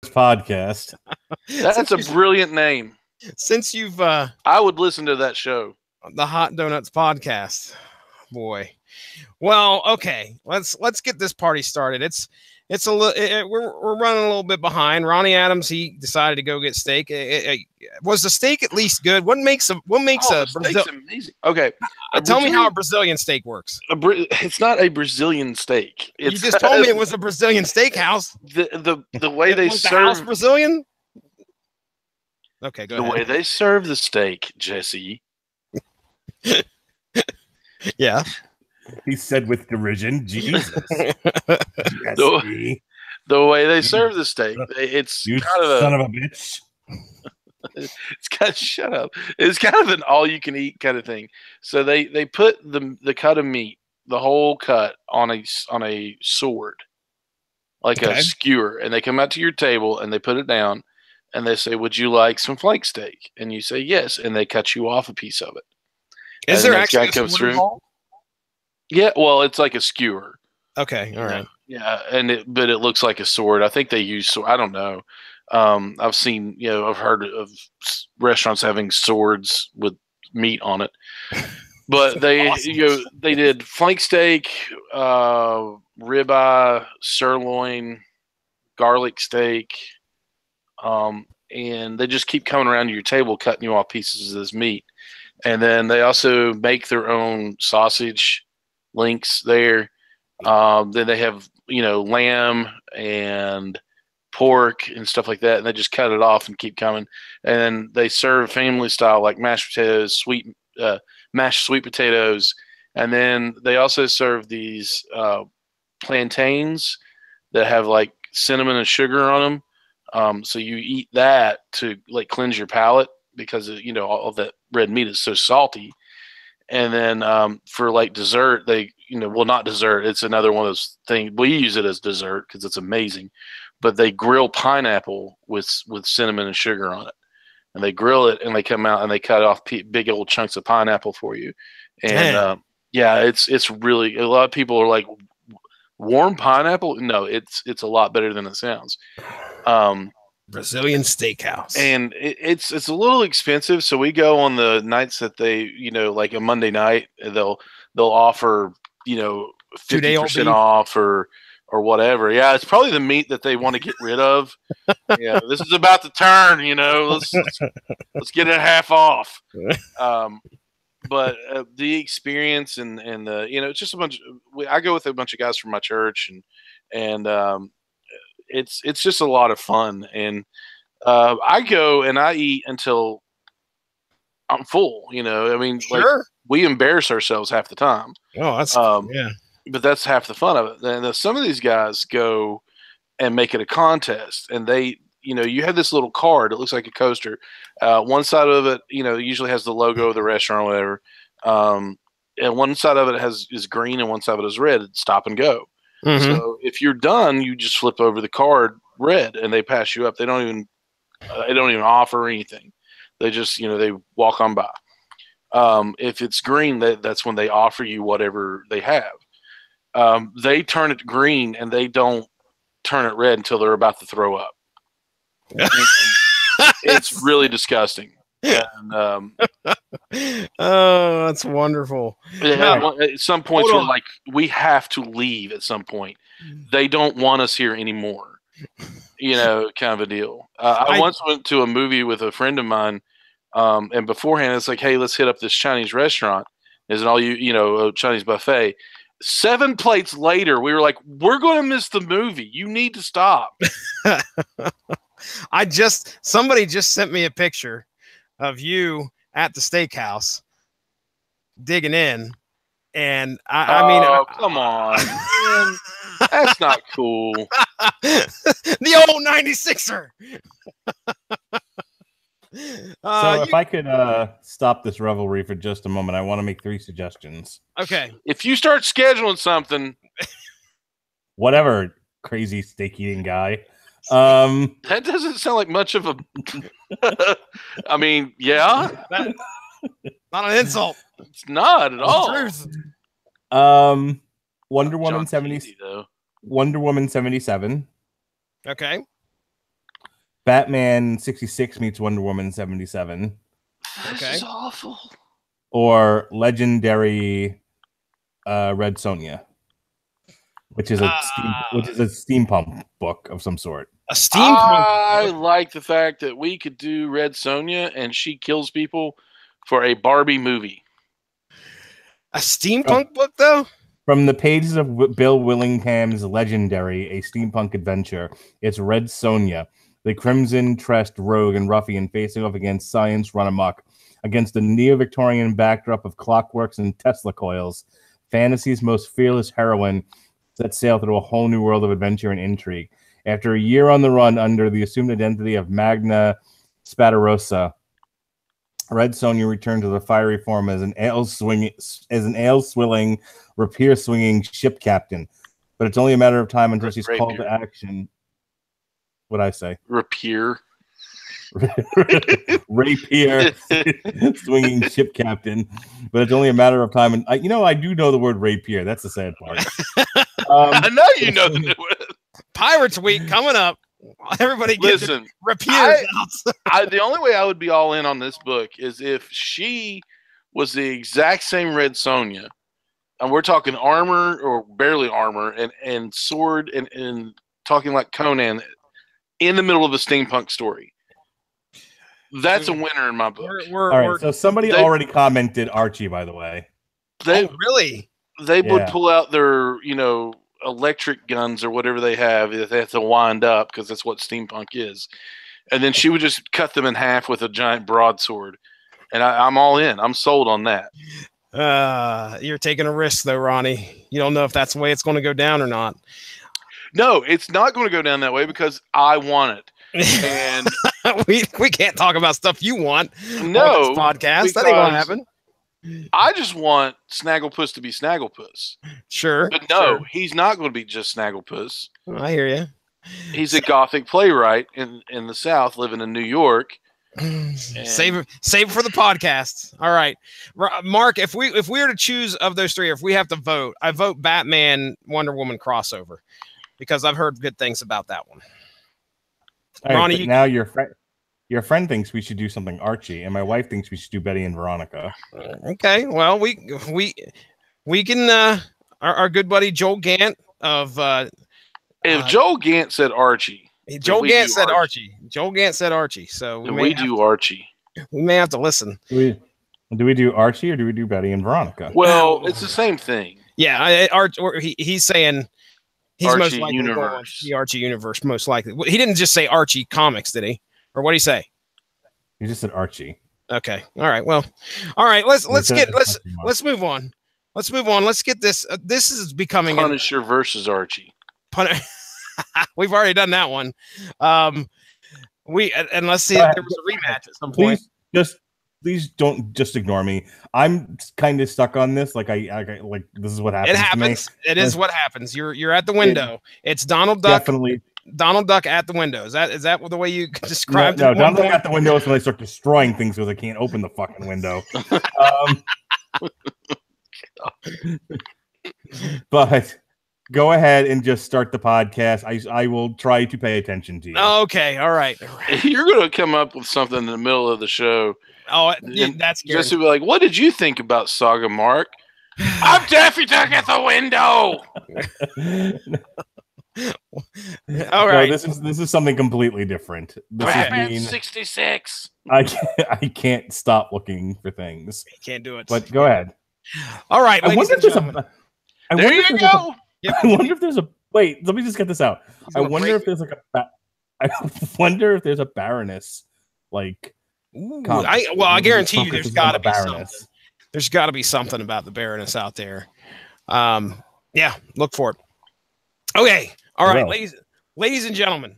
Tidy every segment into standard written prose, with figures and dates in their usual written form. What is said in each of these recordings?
podcast. That's a brilliant name. Since you've I would listen to that show. The Hot Donuts podcast. Boy. Well, okay. Let's get this party started. It's a little we're running a little bit behind. Ronnie Adams, he decided to go get steak. Was the steak at least good? What makes a steak's amazing. Okay. Tell me how a Brazilian steak works. It's not a Brazilian steak. You just told me it was a Brazilian steakhouse. The way they serve Brazilian? Okay, go ahead. The way they serve the steak, Jesse. Yeah. He said with derision, Jesus. The way they serve the steak, it's you kind of son of a bitch. It's kind of shut up. It's kind of an all-you-can-eat kind of thing. So they put the cut of meat, the whole cut, on a sword, like a skewer, and they come out to your table and they put it down, and they say, "Would you like some flank steak?" And you say yes, and they cut you off a piece of it. Is there actually a sword involved? Yeah, well, it's like a skewer. Okay, all right. Yeah, but it looks like a sword. I think they use sword. I don't know. I've seen, I've heard of restaurants having swords with meat on it. But they, awesome. They did flank steak, ribeye, sirloin, garlic steak, and they just keep coming around to your table, cutting you off pieces of this meat. And then they also make their own sausage links there. Then they have, lamb and pork and stuff like that, and they just cut it off and keep coming. And then they serve family style, like mashed potatoes, mashed sweet potatoes, and then they also serve these plantains that have like cinnamon and sugar on them. So you eat that to like cleanse your palate because all of that red meat is so salty. And then for like dessert, they not dessert. It's another one of those things. We use it as dessert because it's amazing. But they grill pineapple with cinnamon and sugar on it, and they grill it, and they come out and they cut off big old chunks of pineapple for you. And it's really, a lot of people are like, warm pineapple? No, it's a lot better than it sounds. Brazilian steakhouse, and it's a little expensive. So we go on the nights that they, like a Monday night, they'll offer 50% off or whatever. Yeah, it's probably the meat that they want to get rid of. Yeah, this is about to turn. Let's get it half off. But the experience and the it's just a bunch. I go with a bunch of guys from my church, and it's just a lot of fun. And I go and I eat until I'm full. I mean, sure. Like, we embarrass ourselves half the time. Oh, that's yeah. But that's half the fun of it. And some of these guys go and make it a contest, and they, you have this little card. It looks like a coaster. One side of it, usually has the logo of the restaurant or whatever. And one side of it is green, and one side of it is red. It's stop and go. Mm-hmm. So if you're done, you just flip over the card red, and they pass you up. They don't even offer anything. They just, they walk on by. If it's green, that's when they offer you whatever they have. They turn it green, and they don't turn it red until they're about to throw up. And it's really disgusting. And, oh, that's wonderful. At some points, we're like, we have to leave at some point. They don't want us here anymore. Kind of a deal. I once went to a movie with a friend of mine, and beforehand, it's like, hey, let's hit up this Chinese restaurant. Is it all a Chinese buffet? 7 plates later, we were like, we're going to miss the movie. You need to stop. Somebody just sent me a picture of you at the steakhouse digging in. And I mean, come on, man. That's not cool. The old 96er. So if I could stop this revelry for just a moment, I want to make 3 suggestions. Okay. If you start scheduling something, whatever, crazy steak eating guy. That doesn't sound like much of a. I mean, yeah, not an insult. It's not at all. Truth. Wonder Woman 77. Okay. Batman 66 meets Wonder Woman 77. This is awful. Or legendary Red Sonja, which is a steampunk book of some sort. A steampunk. I like the fact that we could do Red Sonja and she kills people for a Barbie movie. A steampunk book, though? From the pages of Bill Willingham's legendary A Steampunk Adventure, it's Red Sonja, the crimson-tressed rogue and ruffian facing off against science run amok, against the neo-Victorian backdrop of clockworks and Tesla coils. Fantasy's most fearless heroine sets sail through a whole new world of adventure and intrigue. After a year on the run under the assumed identity of Magna Spatarosa, Red Sonja returned to the fiery form as an ale-swilling, rapier-swinging ship captain. But it's only a matter of time until she's called to action. What'd I say? Rapier. Rapier swinging ship captain. But it's only a matter of time. And I do know the word rapier. That's the sad part. I know you know the new word. Pirates Week coming up. Everybody gets rapiers out. The only way I would be all in on this book is if she was the exact same Red Sonja, and we're talking armor or barely armor and sword and talking like Conan in the middle of a steampunk story. That's a winner in my book. All right, so somebody already commented Archie, by the way. Really? They would pull out their, electric guns or whatever they have that they have to wind up because that's what steampunk is. And then she would just cut them in half with a giant broadsword. And I'm all in. I'm sold on that. You're taking a risk, though, Ronnie. You don't know if that's the way it's going to go down or not. No, it's not going to go down that way because I want it. And we can't talk about stuff you want on this podcast. That ain't going to happen. I just want Snagglepuss to be Snagglepuss. Sure. But no, he's not going to be just Snagglepuss. I hear you. He's a Gothic playwright in the South living in New York. Save it for the podcast. All right. Mark, if we were to choose of those three, or if we have to vote, I vote Batman Wonder Woman crossover because I've heard good things about that one. All right, Ronnie, now your friend thinks we should do something Archie, and my wife thinks we should do Betty and Veronica. Okay, well, we can. Our good buddy Joel Gant of. If Joel Gant said Archie, Joel Gant said Archie. Joel Gant said Archie. So we do Archie. We may have to listen. Do we do Archie or do we do Betty and Veronica? Well, it's the same thing. Yeah, he's saying. He's Archie most likely universe. The Archie universe, most likely. He didn't just say Archie comics, did he? Or what did he say? He just said Archie. Okay. All right. Well. All right. Let's move on. Let's move on. Let's get this. This is becoming Punisher versus Archie. We've already done that one. Let's see if there was a rematch at some point. Please don't just ignore me. I'm kind of stuck on this. Like I like this is what happens. It happens. It is what happens. You're at the window. It's Donald Duck. Definitely. Donald Duck at the window. Is that the way you described it? No, Donald Duck at the window is when they start destroying things because they can't open the fucking window. But go ahead and just start the podcast. I will try to pay attention to you. Okay. All right. You're going to come up with something in the middle of the show. Oh, that's scary. Just to be like, what did you think about Saga, Mark? I'm Daffy Duck at the window. All right. No, this is something completely different. Batman 66. I can't stop looking for things. You can't do it. But go ahead. All right. There you go. I wonder if there's a wait. Let me just get this out. I wonder if there's like I wonder if there's a Baroness like. I guarantee you, there's got to be something. There's got to be something about the Baroness out there. Yeah, look for it. Okay, all right, ladies and gentlemen,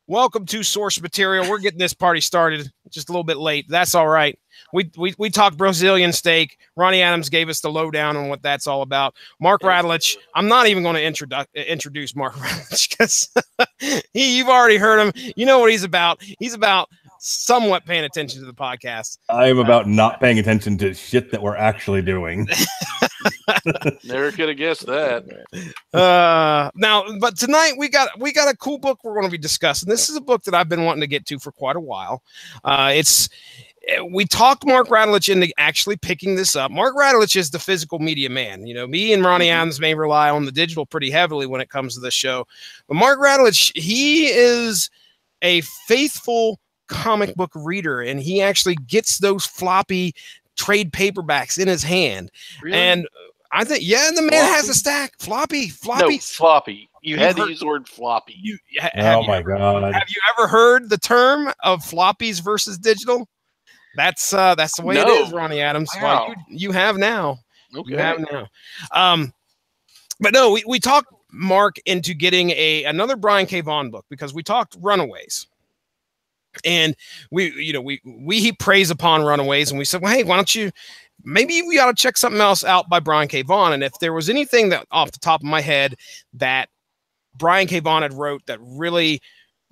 welcome to Source Material. We're getting this party started just a little bit late. That's all right. We talked Brazilian steak. Ronnie Adams gave us the lowdown on what that's all about. Mark Radulich. I'm not even going to introduce Mark Radulich because you've already heard him. You know what he's about. He's about somewhat paying attention to the podcast. I am about not paying attention to shit that we're actually doing. Never could have guessed that. Now, but tonight we got a cool book we're going to be discussing. This is a book that I've been wanting to get to for quite a while. We talked Mark Radulich into actually picking this up. Mark Radulich is the physical media man. You know, me and Ronnie Adams may rely on the digital pretty heavily when it comes to this show. But Mark Radulich, he is a faithful comic book reader, and he actually gets those floppy trade paperbacks in his hand. Really? And I think, yeah, the man has a stack. Floppy. No, floppy. You had to use the word floppy. God. Have you ever heard the term of floppies versus digital? That's the way it is, Ronnie Adams. Wow. Well, you have now. Okay. You have now. But no, we talked Mark into getting another Brian K. Vaughan book because we talked Runaways. And we heap praise upon Runaways, and we said, well, hey, why don't you, maybe we ought to check something else out by Brian K. Vaughan. And if there was anything that off the top of my head that Brian K. Vaughan had wrote that really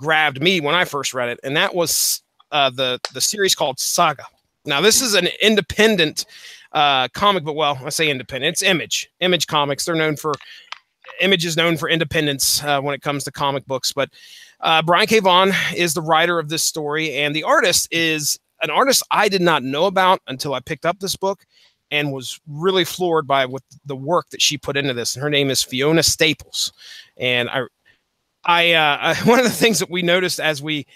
grabbed me when I first read it, and that was the series called Saga. Now, this is an independent comic book. Well, I say independent. It's Image Comics. They're known for, Image is known for independence when it comes to comic books. But Brian K. Vaughan is the writer of this story, and the artist is an artist I did not know about until I picked up this book and was really floored by the work that she put into this. And her name is Fiona Staples. And I one of the things that we noticed as we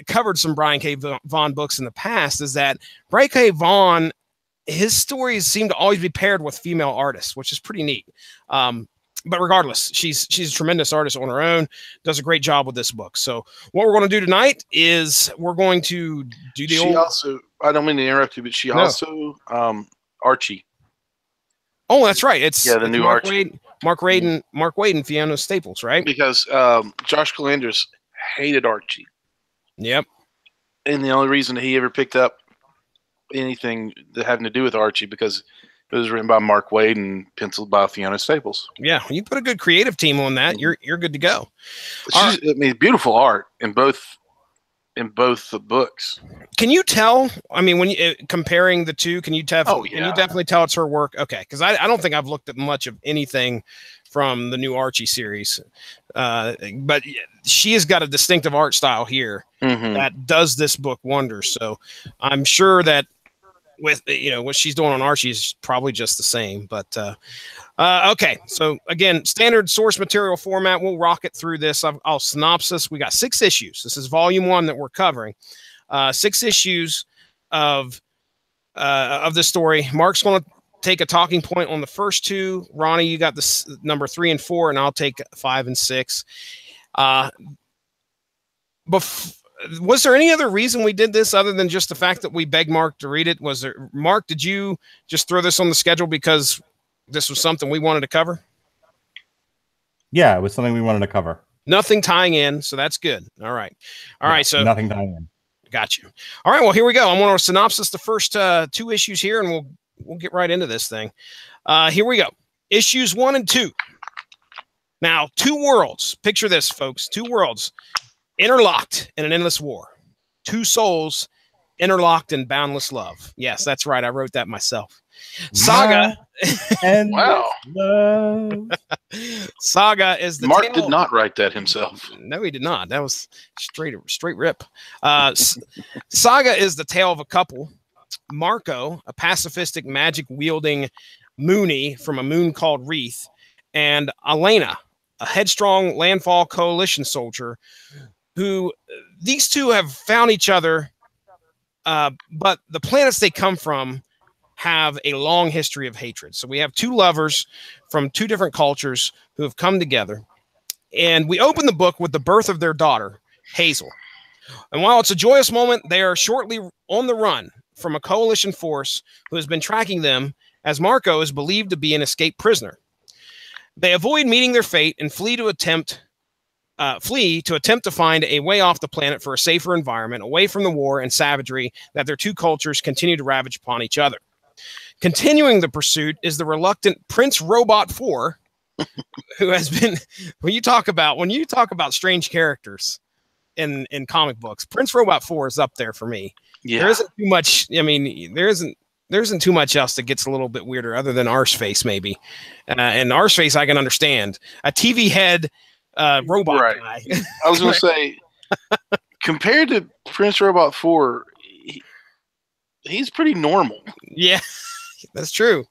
covered some Brian K. Vaughan books in the past is that Brian K. Vaughan, his stories seem to always be paired with female artists, which is pretty neat. But regardless, she's a tremendous artist on her own, does a great job with this book. So what we're going to do tonight is we're going to do the also, I don't mean to interrupt you, but she also, Archie. Oh, that's right. It's the new Mark Archie. Wade and Fiona Staples, right? Because Josh Calanders hated Archie. Yep. And the only reason that he ever picked up anything that having to do with Archie because it was written by Mark Wade and penciled by Fiona Staples. Yeah, you put a good creative team on that, you're good to go. I mean, beautiful art in both the books. Can you tell? I mean, when you comparing the two, can you tell? Oh, yeah. Can you definitely tell it's her work? Okay, because I don't think I've looked at much of anything from the new Archie series, but she has got a distinctive art style here that does this book wonders. So I'm sure that with what she's doing on Archie is probably just the same. But okay, so again, standard source material format. We'll rock it through this. I'll synopsis. We got 6 issues. This is volume 1 that we're covering. 6 issues of the story. Mark's going to take a talking point on the first 2. Ronnie, you got this number 3 and 4, and I'll take 5 and 6. Was there any other reason we did this other than just the fact that we begged Mark to read it? Was there, Mark, did you just throw this on the schedule because this was something we wanted to cover? Yeah, it was something we wanted to cover. Nothing tying in, so that's good. All right. All right, so nothing tying in. Got you. All right, well, here we go. I'm going to synopsis the first 2 issues here, and we'll get right into this thing. Here we go. Issues 1 and 2. Now, 2 worlds. Picture this, folks. 2 worlds interlocked in an endless war. 2 souls interlocked in boundless love. Yes, that's right. I wrote that myself. Saga. And wow. Love. Saga is the Mark did not write that himself. No, he did not. That was straight rip. Saga is the tale of a couple. Marco, a pacifistic magic-wielding Mooney from a moon called Wreath, and Elena, a headstrong Landfall Coalition soldier, who these 2 have found each other, but the planets they come from have a long history of hatred. So we have 2 lovers from 2 different cultures who have come together, and we open the book with the birth of their daughter, Hazel. And while it's a joyous moment, they are shortly on the run from a coalition force who has been tracking them, as Marco is believed to be an escaped prisoner. They avoid meeting their fate and flee to attempt to find a way off the planet for a safer environment, away from the war and savagery that their 2 cultures continue to ravage upon each other. Continuing the pursuit is the reluctant Prince Robot 4, who has been, when you talk about strange characters in comic books, Prince Robot 4 is up there for me. Yeah. There isn't too much. I mean, there isn't there isn't too much else that gets a little bit weirder other than Arseface maybe, and Arseface I can understand. A TV head robot guy. I was going to say, compared to Prince Robot 4, he's pretty normal. Yeah, that's true.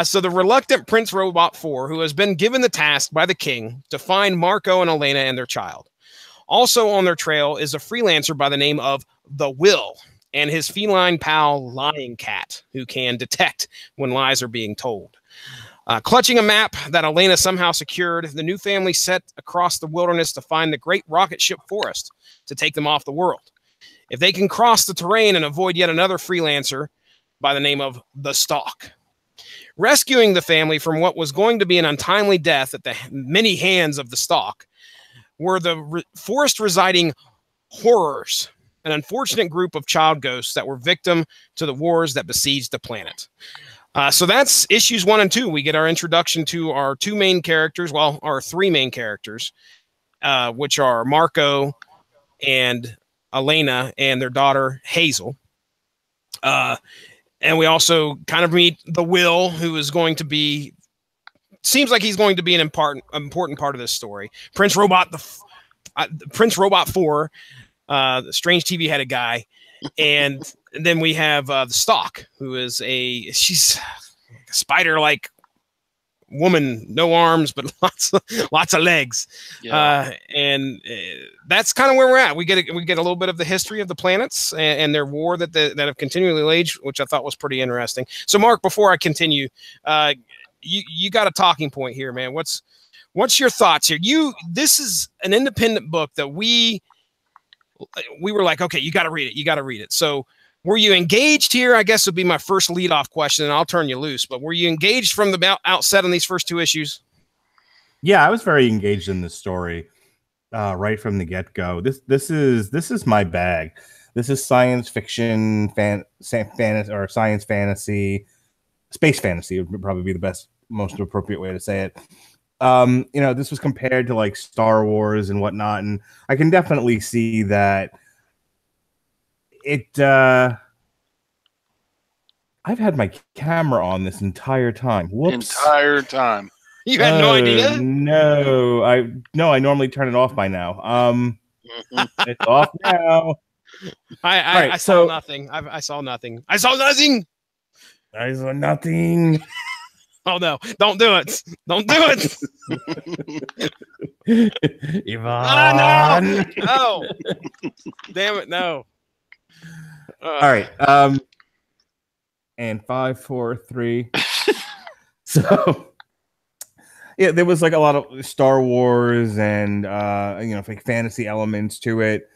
So the reluctant Prince Robot 4, who has been given the task by the king to find Marco and Elena and their child. Also on their trail is a freelancer by the name of The Will and his feline pal Lying Cat, who can detect when lies are being told. Clutching a map that Elena somehow secured, the new family set across the wilderness to find the great rocket ship Forest to take them off the world. If they can cross the terrain and avoid yet another freelancer by the name of The Stalk. Rescuing the family from what was going to be an untimely death at the many hands of The Stalk were the forest residing horrors, an unfortunate group of child ghosts that were victim to the wars that besieged the planet. So that's issues 1 and 2. We get our introduction to our 2 main characters, well, our 3 main characters, which are Marco and Elena and their daughter Hazel. And we also kind of meet the Will, who is going to be, seems like he's going to be an important part of this story. Prince Robot 4, the strange TV-headed guy, and then we have the Stalk, who is she's a spider-like woman, no arms but lots of legs. Yeah. And that's kind of where we're at. We get a little bit of the history of the planets and their war that have continually waged, which I thought was pretty interesting. So, Mark, before I continue, you got a talking point here, man. What's your thoughts here? This is an independent book that we were like, okay, you got to read it. You got to read it. So were you engaged here? I guess would be my first lead-off question, and I'll turn you loose. But were you engaged from the outset on these first 2 issues? Yeah, I was very engaged in this story right from the get-go. This is my bag. This is science fiction, or science fantasy, space fantasy would probably be the most appropriate way to say it. This was compared to like Star Wars and whatnot, and I can definitely see that I've had my camera on this entire time. Whoops. Entire time. You had no idea? No, I normally turn it off by now. It's off now. I saw nothing. I saw nothing. I saw nothing. I saw nothing. Oh no! Don't do it! Don't do it! Yvonne! No! Damn it! No. All right. And 5, 4, 3. So, yeah, there was like a lot of Star Wars and like fantasy elements to it.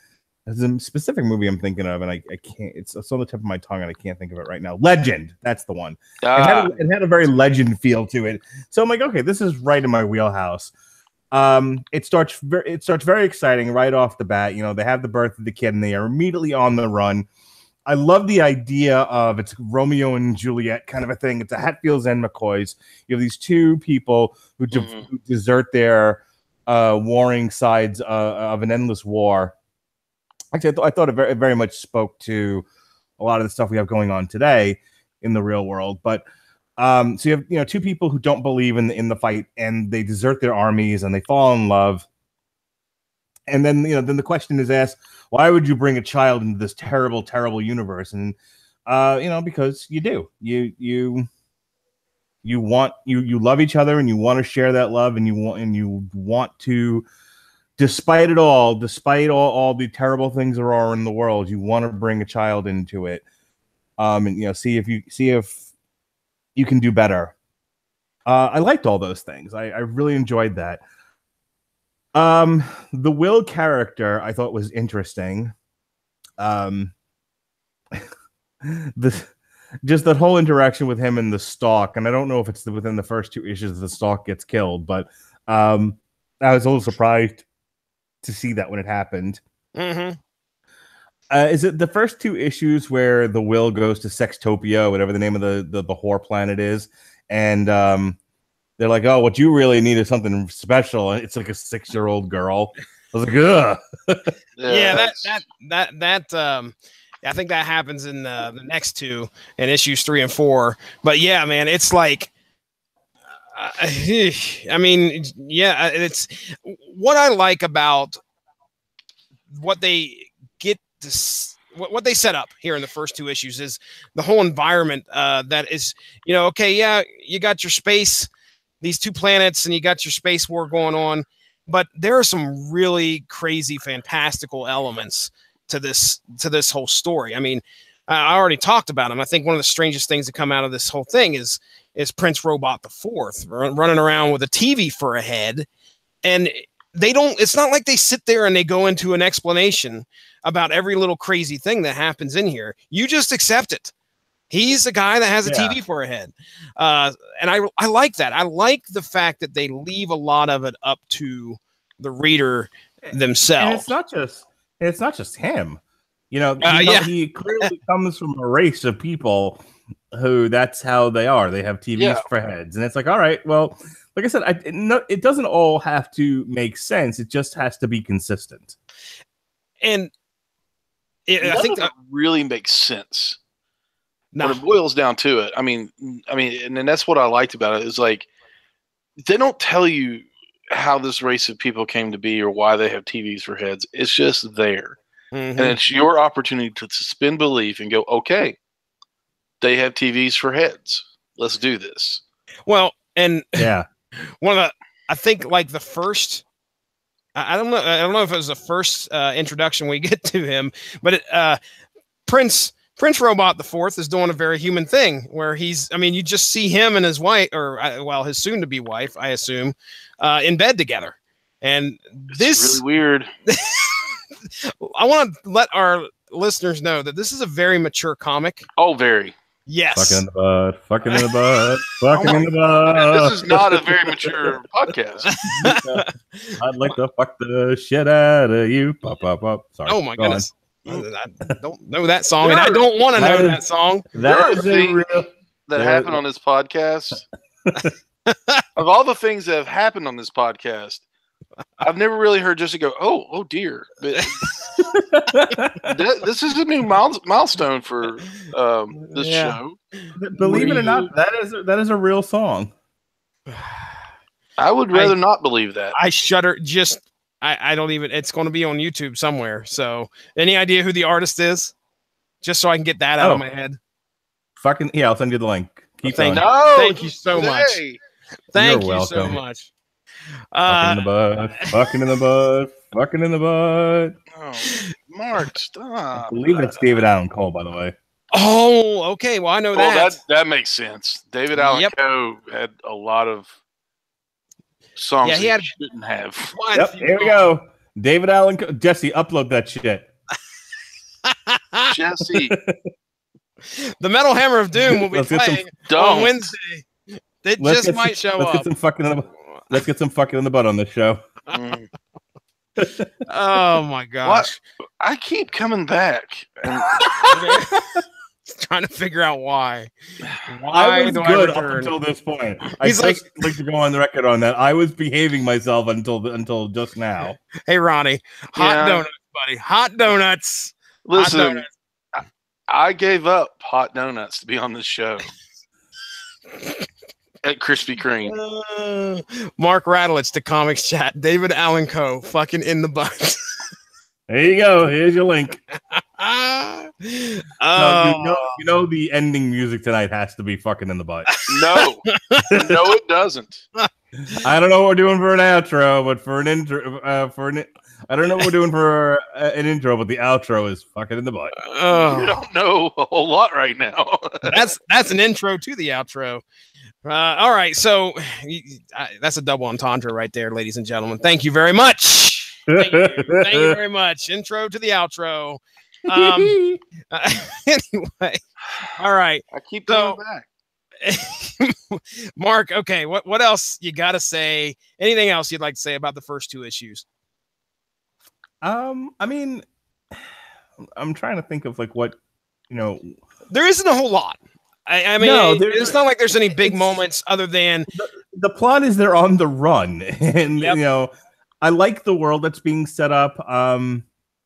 There's a specific movie I'm thinking of, and I can't. It's on the tip of my tongue, and I can't think of it right now. Legend, that's the one. It had a very Legend feel to it. So I'm like, okay, this is right in my wheelhouse. It starts very exciting right off the bat. They have the birth of the kid, and they are immediately on the run. I love the idea of it's Romeo and Juliet kind of a thing. It's a Hatfields and McCoys. You have these 2 people who desert their warring sides of an endless war. Actually, I thought it very, very much spoke to a lot of the stuff we have going on today in the real world. But so you have 2 people who don't believe in the fight, and they desert their armies and they fall in love. And then then the question is asked, why would you bring a child into this terrible, terrible universe? And because you do. You love each other, and you want to share that love, and you want to. Despite all the terrible things there are in the world, you want to bring a child into it, and see if you can do better. I liked all those things. I really enjoyed that. The Will character I thought was interesting. Just that whole interaction with him and the Stalk, and I don't know if it's within the first 2 issues the Stalk gets killed, but I was a little surprised to see that when it happened. Mm-hmm. Is it the first 2 issues where the Will goes to Sextopia, whatever the name of the whore planet is, and they're like, "Oh, what you really need is something special," and it's like a 6-year-old girl. I was like, "Ugh." Yeah, that I think that happens in the next two, in issues 3 and 4. But yeah, man, it's like, I mean, yeah, it's what I like about what they get to. What they set up here in the first 2 issues is the whole environment that is, okay, yeah, you got your space, these 2 planets, and you got your space war going on, but there are some really crazy, fantastical elements to this whole story. I mean, I already talked about them. I think one of the strangest things that come out of this whole thing is Prince Robot the Fourth running around with a TV for a head, and it's not like they sit there and they go into an explanation about every little crazy thing that happens in here. You just accept it. He's a guy that has a TV for a head. And I like that. I like the fact that they leave a lot of it up to the reader themselves. And it's not just him. He clearly comes from a race of people who that's how they are. They have TVs for heads. And it's like, all right, well, like I said, it doesn't all have to make sense. It just has to be consistent. And I think that really makes sense. When it boils down to it, I mean, and that's what I liked about it is like they don't tell you how this race of people came to be or why they have TVs for heads. It's just there, and it's your opportunity to suspend belief and go, okay, they have TVs for heads. Let's do this. Well, and I think like the first. I don't know if it was the first introduction we get to him, but Prince Robot the Fourth is doing a very human thing where you just see him and his wife, or his soon-to-be wife, I assume, in bed together. And it's really weird. I want to let our listeners know that this is a very mature comic. Oh, very. Yes. Fucking in the butt. Fucking in the butt. Fucking in the butt. This is not a very mature podcast. I'd like to fuck the shit out of you. Pop, pop, pop. Sorry. Oh, my goodness. I don't know that song, and I don't want to know that song. That happened on this podcast. Of all the things that have happened on this podcast, I've never really heard Jesse go, oh dear. But this is a new milestone for this show. Believe it or not, that is a real song. I would rather not believe that. I shudder. I don't even. It's going to be on YouTube somewhere. So, any idea who the artist is? Just so I can get that out of my head. I'll send you the link. Thank you so much. Thank you so much. Fucking in the butt. Fucking in the butt. Fucking in the butt. Oh, Mark, stop. I believe it's David Allen Cole, by the way. Oh, okay. Well, I know that. That makes sense. David Allen Cole had a lot of songs he shouldn't have. Yep, here we go. David Allen Cole. Jesse, upload that shit. Jesse. The Metal Hammer of Doom will be playing on Wednesday. It just might show up. Let's get some fucking in the butt on this show. Oh my gosh. What? I keep coming back. Trying to figure out why. I was good up until this point. Like to go on the record on that. I was behaving myself until just now. Hey Ronnie, hot donuts, buddy. Hot donuts. Listen, hot donuts. I gave up hot donuts to be on this show. At Krispy Kreme. Mark Radulich to Comics Chat. David Allen Coe. Fucking in the butt. There you go. Here's your link. You know the ending music tonight has to be fucking in the butt. No, it doesn't. I don't know what we're doing for an outro, but for an intro, I don't know what we're doing for an intro, but the outro is fucking in the butt. You don't know a whole lot right now. That's an intro to the outro. All right, so that's a double entendre right there, ladies and gentlemen. Thank you very much. Thank you very much. Intro to the outro. Anyway, all right. I keep going back. Mark, okay, what else you got to say? Anything else you'd like to say about the first 2 issues? I mean, I'm trying to think of like what, there isn't a whole lot. I mean, it's not like there's any big moments other than the plot is they're on the run, and I like the world that's being set up.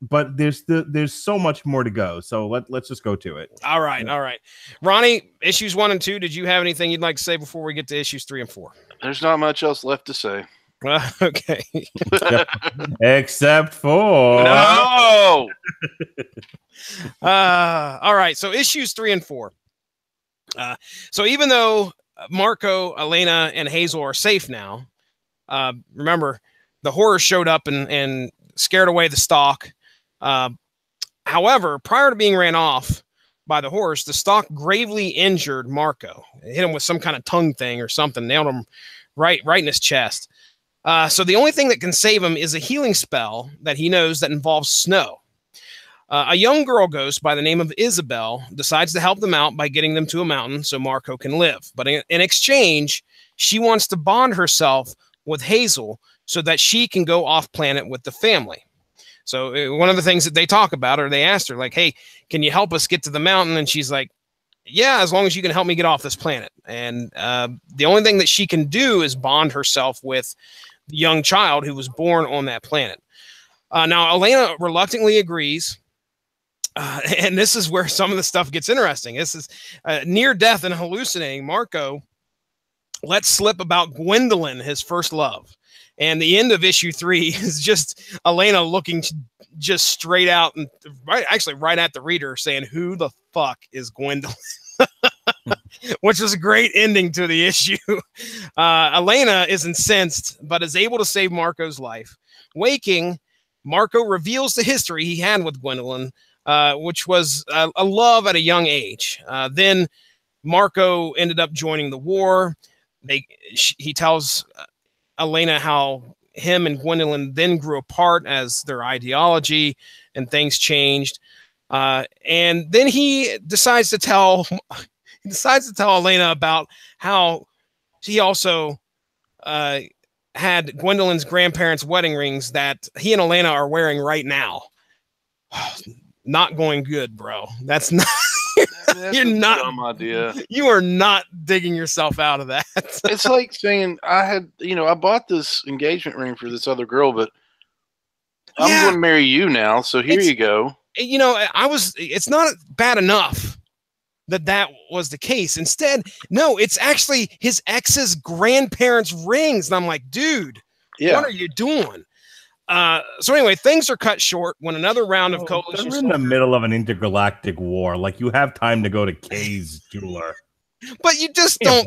but there's so much more to go. So let's just go to it. All right. Ronnie, issues 1 and 2. Did you have anything you'd like to say before we get to issues 3 and 4? There's not much else left to say. Okay. Except for No. All right. So issues 3 and 4. So even though Marco, Elena, and Hazel are safe now, remember the horror showed up and scared away the stalk. However, prior to being ran off by the horse, the stalk gravely injured Marco. It hit him with some kind of tongue thing or something, nailed him right in his chest. So the only thing that can save him is a healing spell that he knows that involves snow. A young girl ghost by the name of Isabel decides to help them out by getting them to a mountain so Marco can live. But in exchange, she wants to bond herself with Hazel so that she can go off planet with the family. So one of the things that they talk about, or they asked her, like, hey, can you help us get to the mountain? And she's like, yeah, as long as you can help me get off this planet. And the only thing that she can do is bond herself with the young child who was born on that planet. Now, Elena reluctantly agrees. And this is where some of the stuff gets interesting. This is near death and hallucinating. Marco lets slip about Gwendolyn, his first love. And the end of issue 3 is just Elena looking just straight out and right at the reader saying, who the fuck is Gwendolyn? Which was a great ending to the issue. Elena is incensed, but is able to save Marco's life. Waking, Marco reveals the history he had with Gwendolyn, which was a love at a young age. Then Marco ended up joining the war. He tells Elena how him and Gwendolyn then grew apart as their ideology and things changed. And then he decides to tell Elena about how he also had Gwendolyn's grandparents' wedding rings that he and Elena are wearing right now. Not going good, bro. That's not. You're not. Dumb idea. You are not digging yourself out of that. It's like saying I bought this engagement ring for this other girl, but I'm going to marry you now. So here you go. It's not bad enough that was the case. Instead, no, it's actually his ex's grandparents' rings. And I'm like, dude, what are you doing? So anyway, things are cut short when another round of coalition. They're in the middle of an intergalactic war. Like, you have time to go to Kay's jeweler. But you just don't.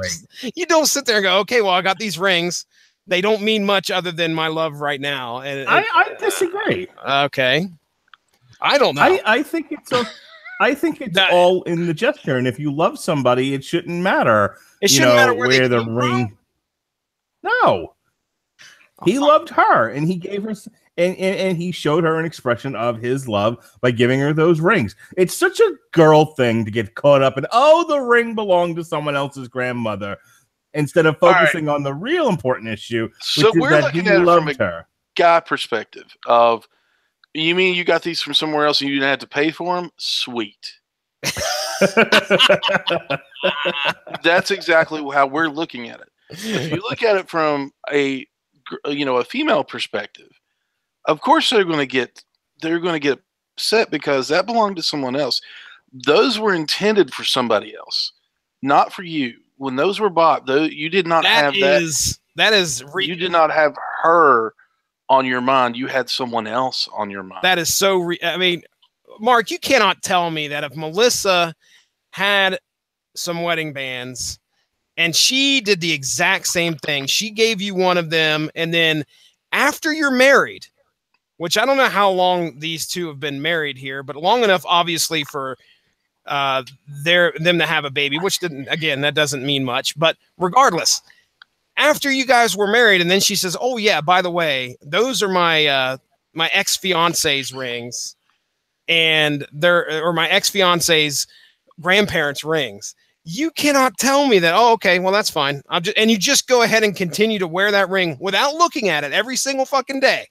You don't sit there and go, okay, well, I got these rings. They don't mean much other than my love right now. And I disagree. Okay, I don't know. I think it's all in the gesture, and if you love somebody, it shouldn't matter. It shouldn't matter where the ring. No. He loved her, and he gave her, and he showed her an expression of his love by giving her those rings. It's such a girl thing to get caught up in, the ring belonged to someone else's grandmother, instead of focusing on the real important issue, so which is that he loved her. Guy perspective of, you mean you got these from somewhere else and you didn't have to pay for them? Sweet. That's exactly how we're looking at it. If you look at it from a female perspective, of course they're going to get upset because that belonged to someone else. Those were intended for somebody else, not for you. When those were bought, you did not have that. You did not have her on your mind. You had someone else on your mind. That is so. Mark, you cannot tell me that if Melissa had some wedding bands and she did the exact same thing, she gave you one of them, and then after you're married, which I don't know how long these two have been married here, but long enough, obviously, for them to have a baby, which that doesn't mean much. But regardless, after you guys were married, and then she says, "Oh yeah, by the way, those are my ex-fiance's rings, and or my ex-fiance's grandparents' rings." You cannot tell me that, okay, well, that's fine. And you just go ahead and continue to wear that ring without looking at it every single fucking day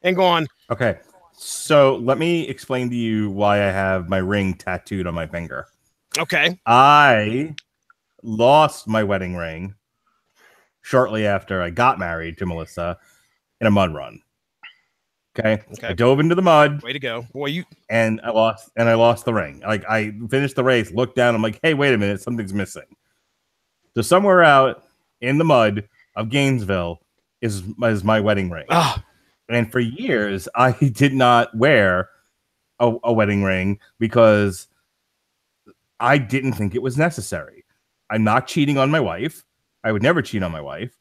and go on. Okay, so let me explain to you why I have my ring tattooed on my finger. Okay. I lost my wedding ring shortly after I got married to Melissa in a mud run. Okay. Okay. I dove into the mud. Way to go, boy! And I lost the ring. Like, I finished the race, looked down, I'm like, hey, wait a minute, something's missing. So somewhere out in the mud of Gainesville is my wedding ring. And for years, I did not wear a wedding ring because I didn't think it was necessary. I'm not cheating on my wife. I would never cheat on my wife.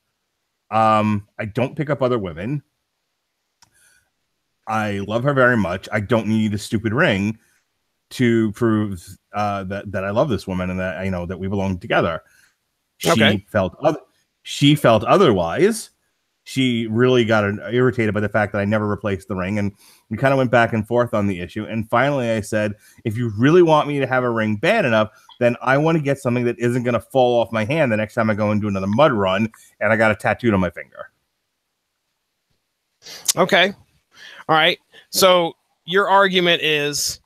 I don't pick up other women. I love her very much. I don't need a stupid ring to prove that I love this woman and that I know that we belong together. She felt otherwise. She really got irritated by the fact that I never replaced the ring, and we kind of went back and forth on the issue. And finally, I said, if you really want me to have a ring bad enough, then I want to get something that isn't going to fall off my hand the next time I go and do another mud run, and I got it tattooed on my finger. Okay. All right. So your argument is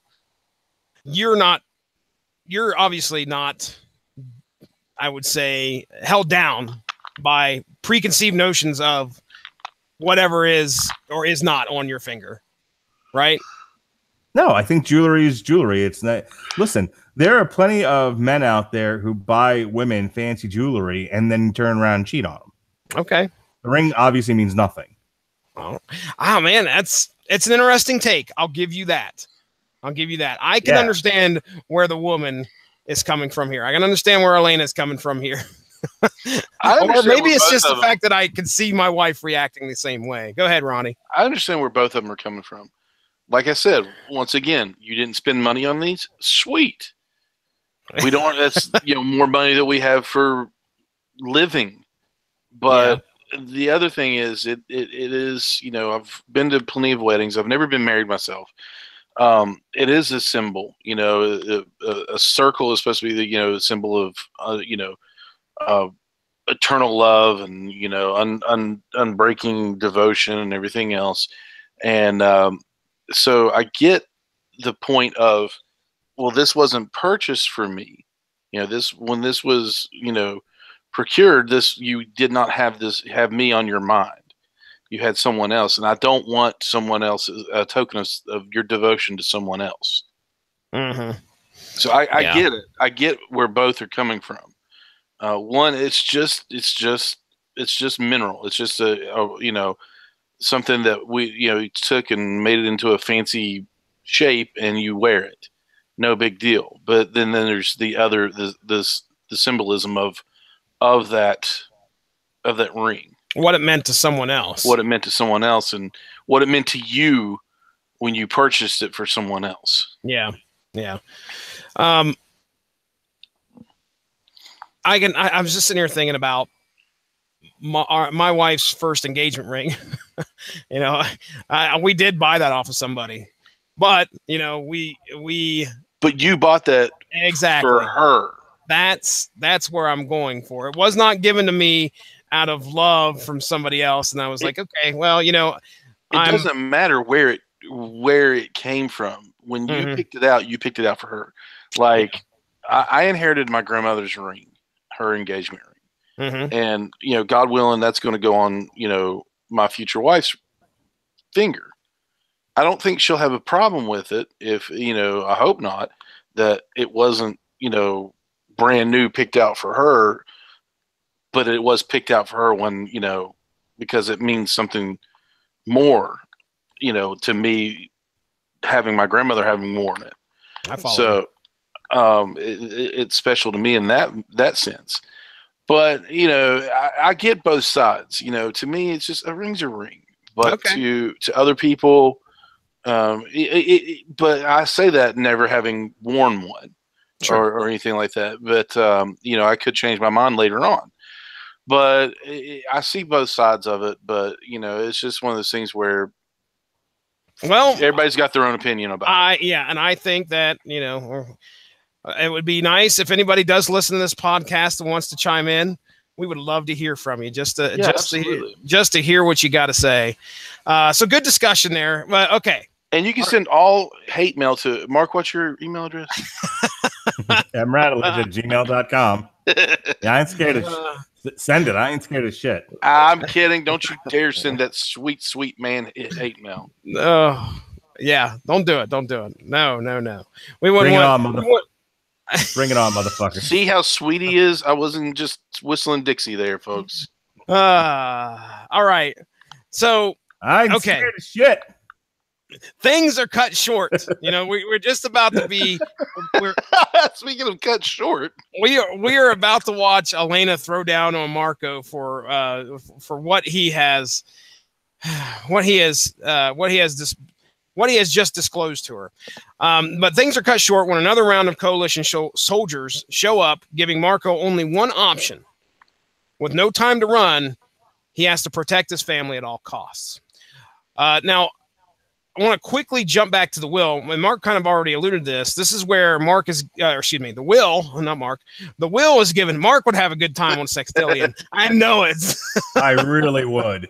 you're obviously not, I would say, held down by preconceived notions of whatever is or is not on your finger, right? No, I think jewelry is jewelry. It's not. Listen, there are plenty of men out there who buy women fancy jewelry and then turn around and cheat on them. Okay. The ring obviously means nothing. Oh man, it's an interesting take. I'll give you that. I can understand where the woman is coming from here. I can understand where Elena is coming from here. Or maybe it's just the fact that I can see my wife reacting the same way. Go ahead, Ronnie. I understand where both of them are coming from. Like I said, once again, you didn't spend money on these. Sweet. We don't. That's more money that we have for living. But the other thing is, it is, I've been to plenty of weddings. I've never been married myself. It is a symbol. A circle is supposed to be the symbol of eternal love and unbreaking devotion and everything else. And so I get the point of, well, this wasn't purchased for me. When this was procured, you did not have me on your mind. You had someone else, and I don't want someone else, a token of your devotion to someone else. Mm-hmm. So I get it. I get where both are coming from. One, it's just mineral. It's just something that we took and made it into a fancy shape, and you wear it. No big deal. But then there's the symbolism of that ring. What it meant to someone else. And what it meant to you when you purchased it for someone else. Yeah. I was just sitting here thinking about my wife's first engagement ring. We did buy that off of somebody, but But you bought that exactly for her. That's where I'm going for. It was not given to me out of love from somebody else, and I was like, okay, well, it doesn't matter where it came from. When you picked it out, you picked it out for her. Like, I inherited my grandmother's ring, her engagement ring, and God willing, that's going to go on my future wife's finger. I don't think she'll have a problem with it if I hope not, that it wasn't brand new, picked out for her. But it was picked out for her when, because it means something more, to me, having my grandmother having worn it. I follow. So it's special to me in that sense. But, I get both sides. To me, it's just a ring's a ring. But to other people, but I say that never having worn one or anything like that. But, I could change my mind later on. But I see both sides of it. But, it's just one of those things where everybody's got their own opinion about it. Yeah, and I think that, it would be nice if anybody does listen to this podcast and wants to chime in. We would love to hear from you, just to hear what you got to say. So good discussion there. But okay. And you can send all hate mail to Mark. What's your email address? mrattlage@gmail.com. Yeah, I ain't scared Send it. I ain't scared of shit. I'm kidding. Don't you dare send that sweet, sweet man hate mail. Oh, yeah. Don't do it. Don't do it. No. We wouldn't Bring it want. on, motherfucker. Bring it on, motherfucker. See how sweet he is? I wasn't just whistling Dixie there, folks. All right. So I'm okay. scared of shit. Things are cut short. You know, we're just about to be. Speaking of cut short, we are about to watch Elena throw down on Marco for what he has just disclosed to her. But things are cut short when another round of coalition soldiers show up, giving Marco only one option. With no time to run, he has to protect his family at all costs. Now, I want to quickly jump back to the will. And Mark kind of already alluded to this. This is where Mark is, the will, not Mark. The will is given. Mark would have a good time on Sextillion. I know it. I really would.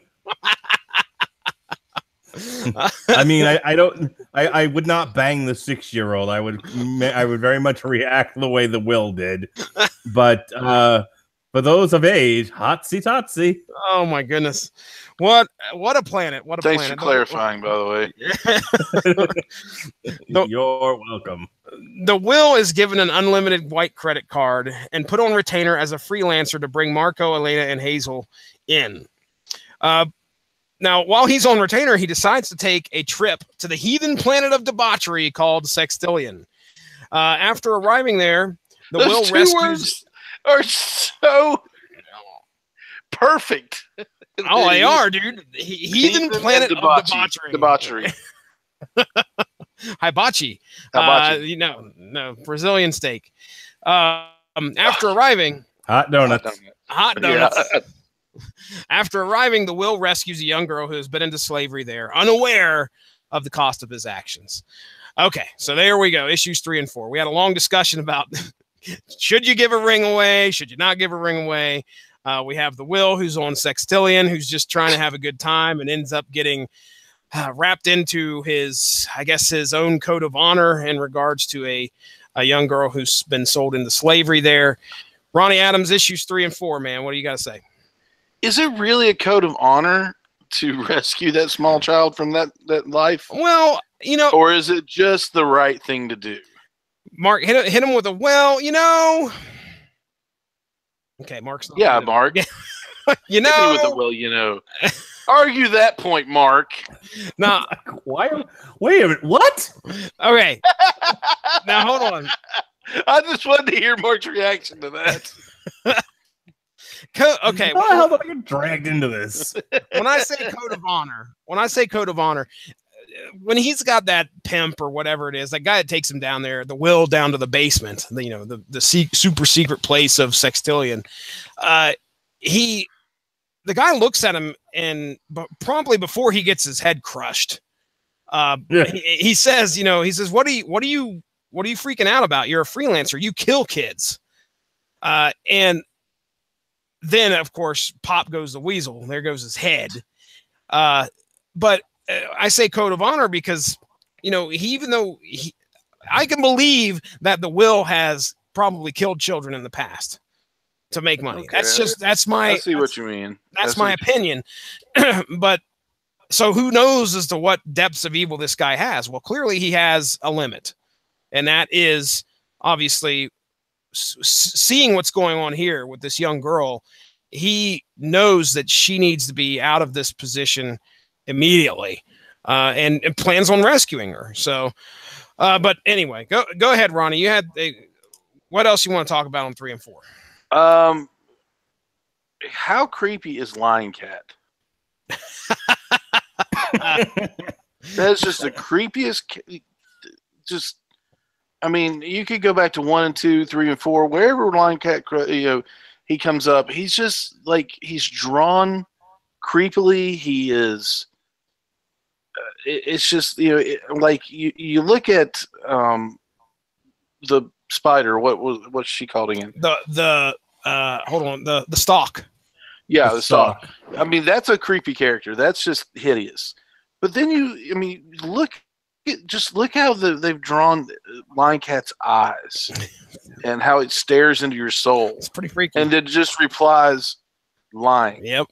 I mean, I would not bang the 6-year-old. I would very much react the way the will did. But for those of age, hotsy totsy. Oh my goodness. What a planet. What a Thanks planet. for clarifying, by the way. You're welcome. The will is given an unlimited white credit card and put on retainer as a freelancer to bring Marco, Elena, and Hazel in. Now, while he's on retainer, he decides to take a trip to the heathen planet of debauchery called Sextillion. After arriving there, the will rescues... are so perfect. Oh, they are, dude. Heathen planet of debauchery. Hibachi. No, Brazilian steak. After arriving... Hot donuts. Yeah. After arriving, the will rescues a young girl who has been into slavery there, unaware of the cost of his actions. Okay, so there we go. Issues 3 and 4. We had a long discussion about should you give a ring away? Should you not give a ring away? We have the will who's on Sextillion, who's just trying to have a good time and ends up getting wrapped into his own code of honor in regards to a young girl who's been sold into slavery there. Ronnie Adams, issues 3 and 4, man. What do you got to say? Is it really a code of honor to rescue that small child from that life? Well, or is it just the right thing to do? Mark, hit him with a Okay, Mark's not. Yeah, Mark. Hit me with the Argue that point, Mark. Nah. Why? Wait a minute. What? Okay. Now hold on. I just wanted to hear Mark's reaction to that. Okay. How the hell did I get dragged into this? When I say code of honor, when he's got that pimp or whatever it is, that guy that takes him down there, the will down to the basement, the super secret place of Sextillion, the guy looks at him and promptly before he gets his head crushed, he says, what are you freaking out about? You're a freelancer. You kill kids. And then, of course, pop goes the weasel. There goes his head. But I say code of honor because, I can believe that the will has probably killed children in the past to make money. Okay. I see what you mean. That's my opinion. But so who knows as to what depths of evil this guy has? Well, clearly he has a limit. And that is obviously seeing what's going on here with this young girl. He knows that she needs to be out of this position immediately, and plans on rescuing her. So, but anyway, go ahead, Ronnie. You had what else you want to talk about on 3 and 4? How creepy is Lion Cat? That's just the creepiest. I mean, you could go back to 1 and 2, 3 and 4, wherever Lion Cat, he comes up. He's just like, he's drawn creepily. He is. It's just, like you look at the spider. What's she called again? Hold on, the stalk. Yeah, the stalk. I mean, that's a creepy character. That's just hideous. But then look how they've drawn Lion Cat's eyes and how it stares into your soul. It's pretty freaky. And it just replies, lying. Yep.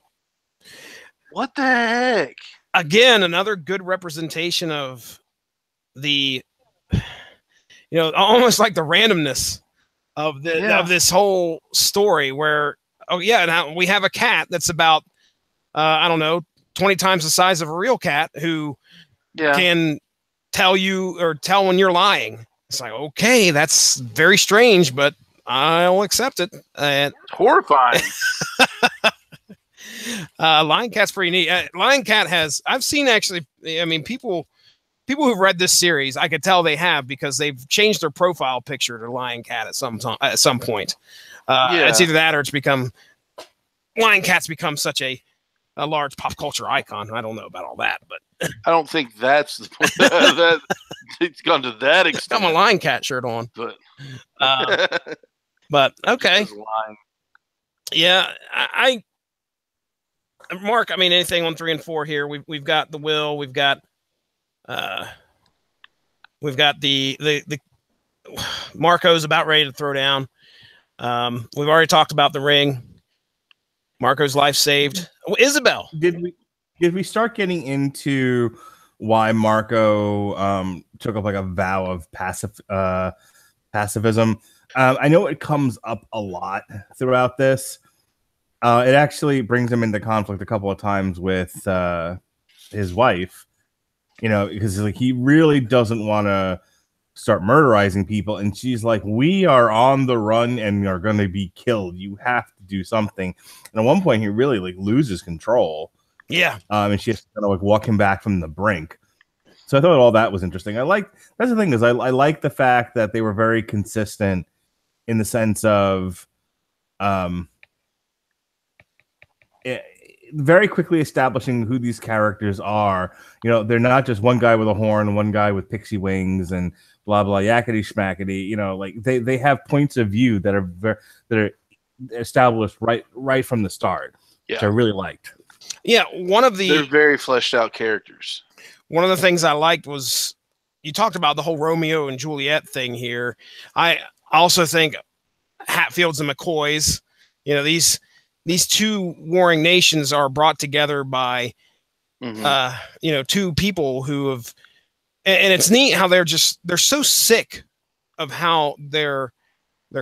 What the heck? Again, another good representation of the, almost like the randomness of this whole story. Where, now we have a cat that's about, I don't know, 20 times the size of a real cat who can tell you or tell when you're lying. It's like, okay, that's very strange, but I'll accept it. Horrifying. Lion Cat's pretty neat. Lion Cat I've seen actually, I mean, people who've read this series, I could tell they have, because they've changed their profile picture to Lion Cat at some point. It's either that or Lion Cat's become such a large pop culture icon. I don't know about all that, but I don't think that's the point. That it's gone to that extent. Got my Lion Cat shirt on, but okay. Yeah, Mark, I mean, anything on 3 and 4 here? We've got the will. We've got the Marco's about ready to throw down. We've already talked about the ring. Marco's life saved. Oh, Isabel. Did we start getting into why Marco took up like a vow of pacifism? I know it comes up a lot throughout this. It actually brings him into conflict a couple of times with his wife, because like he really doesn't want to start murderizing people, and she's like, "We are on the run and we are going to be killed. You have to do something." And at one point, he really like loses control. Yeah. And she has to kind of like walk him back from the brink. So I thought all that was interesting. That's the thing is I like the fact that they were very consistent in the sense of very quickly establishing who these characters are. They're not just one guy with a horn, one guy with pixie wings, and blah blah yakety schmackety. Like they have points of view that are established right from the start, which I really liked. Yeah, they're very fleshed out characters. One of the things I liked was you talked about the whole Romeo and Juliet thing here. I also think Hatfields and McCoys, these two warring nations are brought together by, two people who have, and it's neat how they're so sick of how their